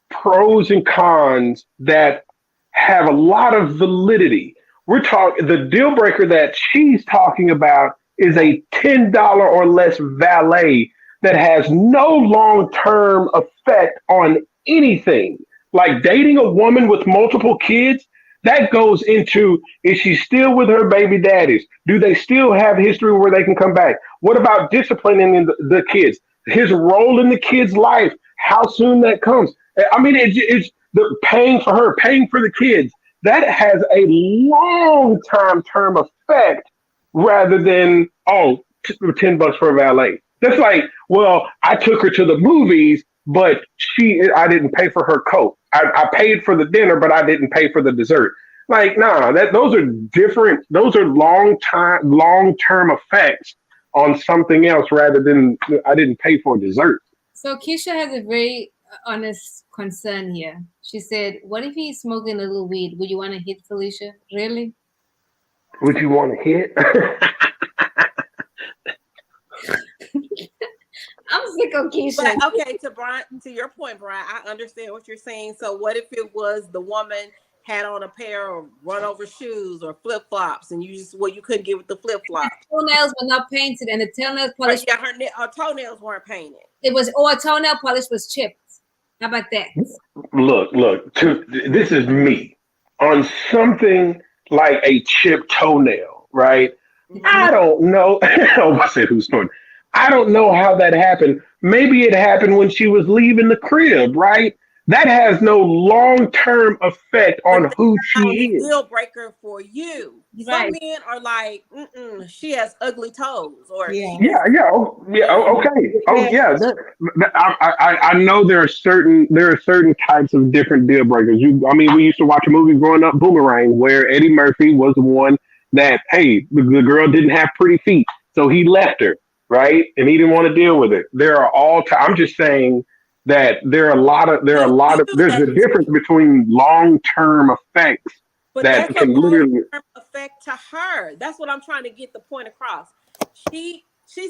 pros and cons that have a lot of validity. We're talking the deal breaker that she's talking about is a $10 or less valet that has no long-term effect on anything. Like dating a woman with multiple kids, that goes into, is she still with her baby daddies? Do they still have history where they can come back? What about disciplining the kids? His role in the kid's life, how soon that comes. I mean, it's the paying for her, paying for the kids. That has a long-term effect rather than, $10 for a valet. That's like, well, I took her to the movies, but I didn't pay for her coat. I paid for the dinner, but I didn't pay for the dessert. Like, those are different. Those are long-term effects on something else rather than I didn't pay for dessert. So Keisha has a very honest concern here. She said, what if he's smoking a little weed? Would you want to hit Felicia? Really? Would you want to hit? I'm sick of Keisha. But, okay, to your point, Brian, I understand what you're saying. So what if it was the woman had on a pair of run over shoes or flip flops, and you couldn't get with the flip flops? Toenails were not painted, and the toenail polish. Yeah, her toenails weren't painted. It was, or toenail polish was chipped. How about that? Look. This is me on something like a chipped toenail, right? Mm-hmm. I don't know. I said who's snoring. I don't know how that happened. Maybe it happened when she was leaving the crib, right? That has no long-term effect on who she is. Deal breaker for you. Right. Some men are like, she has ugly toes, or okay. Oh yeah. I know there are certain types of different deal breakers. We used to watch a movie growing up, Boomerang, where Eddie Murphy was the one that, hey, the girl didn't have pretty feet, so he left her, right? And he didn't want to deal with it. There are I'm just saying, that there are there's a difference between long-term effects But that that's a can literally. long-term effect to her. That's what I'm trying to get the point across. She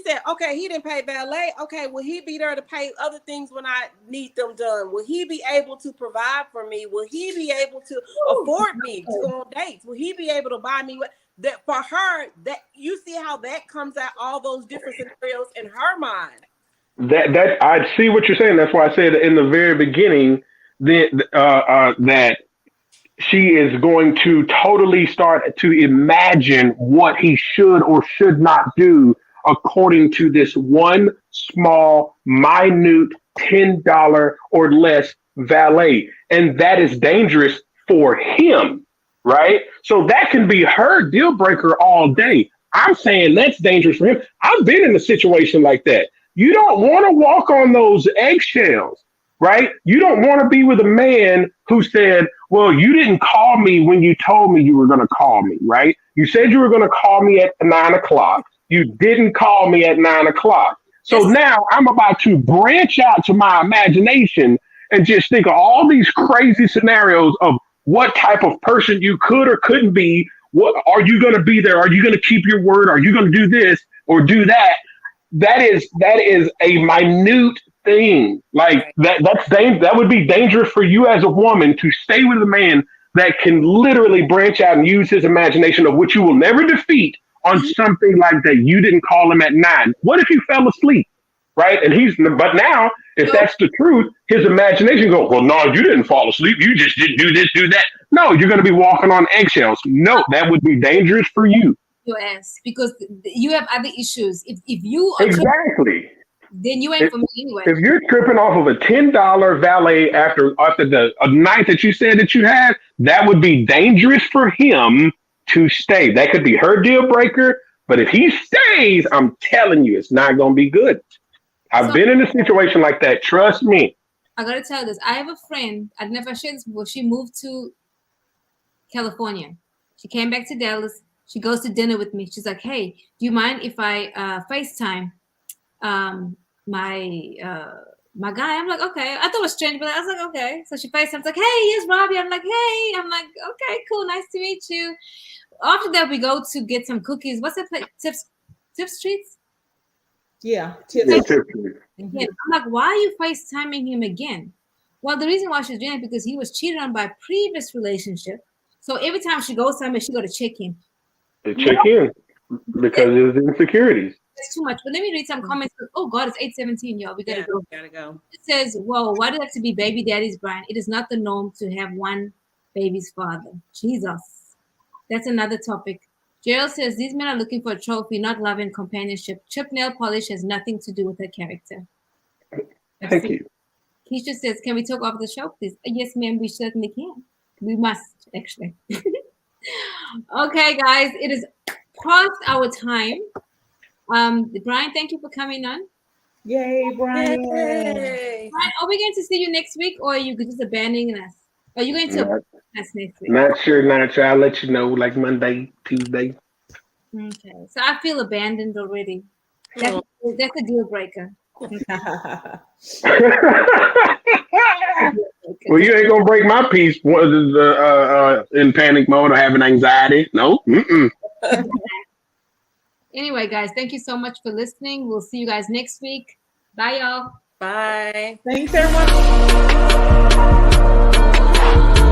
said, okay, he didn't pay valet. Okay, will he be there to pay other things when I need them done? Will he be able to provide for me? Will he be able to afford me to go on dates? Will he be able to buy me that for her? That you see how that comes out, all those different scenarios in her mind. That I see what you're saying. That's why I said in the very beginning that she is going to totally start to imagine what he should or should not do according to this one small, minute $10 or less valet. And that is dangerous for him, right? So that can be her deal breaker all day. I'm saying that's dangerous for him. I've been in a situation like that. You don't want to walk on those eggshells, right? You don't want to be with a man who said, well, you didn't call me when you told me you were going to call me, right? You said you were going to call me at 9 o'clock. You didn't call me at 9 o'clock. So now I'm about to branch out to my imagination and just think of all these crazy scenarios of what type of person you could or couldn't be. What are you going to be there? Are you going to keep your word? Are you going to do this or do that? That is a minute thing. Like that would be dangerous for you as a woman to stay with a man that can literally branch out and use his imagination of which you will never defeat on something like that. You didn't call him at 9. What if you fell asleep? Right? But now, if that's the truth, his imagination goes, well, no, you didn't fall asleep. You just didn't do this, do that. No, you're going to be walking on eggshells. No, that would be dangerous for you. Your ass, because you have other issues. If you are exactly, then you ain't for me anyway. If you're tripping off of a $10 valet after the night that you said that you had, that would be dangerous for him to stay. That could be her deal breaker. But if he stays, I'm telling you, it's not going to be good. I've been in a situation like that. Trust me. I got to tell you this. I have a friend. I've never shared this before. She moved to California. She came back to Dallas. She goes to dinner with me. She's like, hey, do you mind if I FaceTime my guy? I'm like, okay. I thought it was strange, but I was like, okay. So she FaceTime's like, hey, here's Robbie. I'm like, hey. I'm like, okay, cool. Nice to meet you. After that, we go to get some cookies. What's that place? Tips Treats? Yeah. Tips Treats. I'm like, why are you FaceTiming him again? Well, the reason why she's doing it because he was cheated on by a previous relationship. So every time she goes somewhere, she got to check in. Check in because of his insecurities. It's too much. But let me read some comments. Oh God, it's 8:17, y'all. We gotta go. Gotta go. It says, "Whoa, why do it have to be baby daddy's Brian? It is not the norm to have one baby's father." Jesus, that's another topic. Gerald says these men are looking for a trophy, not love and companionship. Chip nail polish has nothing to do with her character. Thank you. Keisha says, "Can we talk off the show, please?" Yes, ma'am. We certainly can. We must actually. Okay, guys, it is past our time. Brian, thank you for coming on. Yay, Brian. Yay. Brian, are we going to see you next week, or are you just abandoning us? Are you going to us next week? Not sure. I'll let you know, like Monday, Tuesday. Okay, so I feel abandoned already. That's a deal breaker. Well, you ain't gonna break my peace in panic mode or having anxiety. No. Anyway, guys, thank you so much for listening. We'll see you guys next week. Bye, y'all. Bye. Thanks, everyone.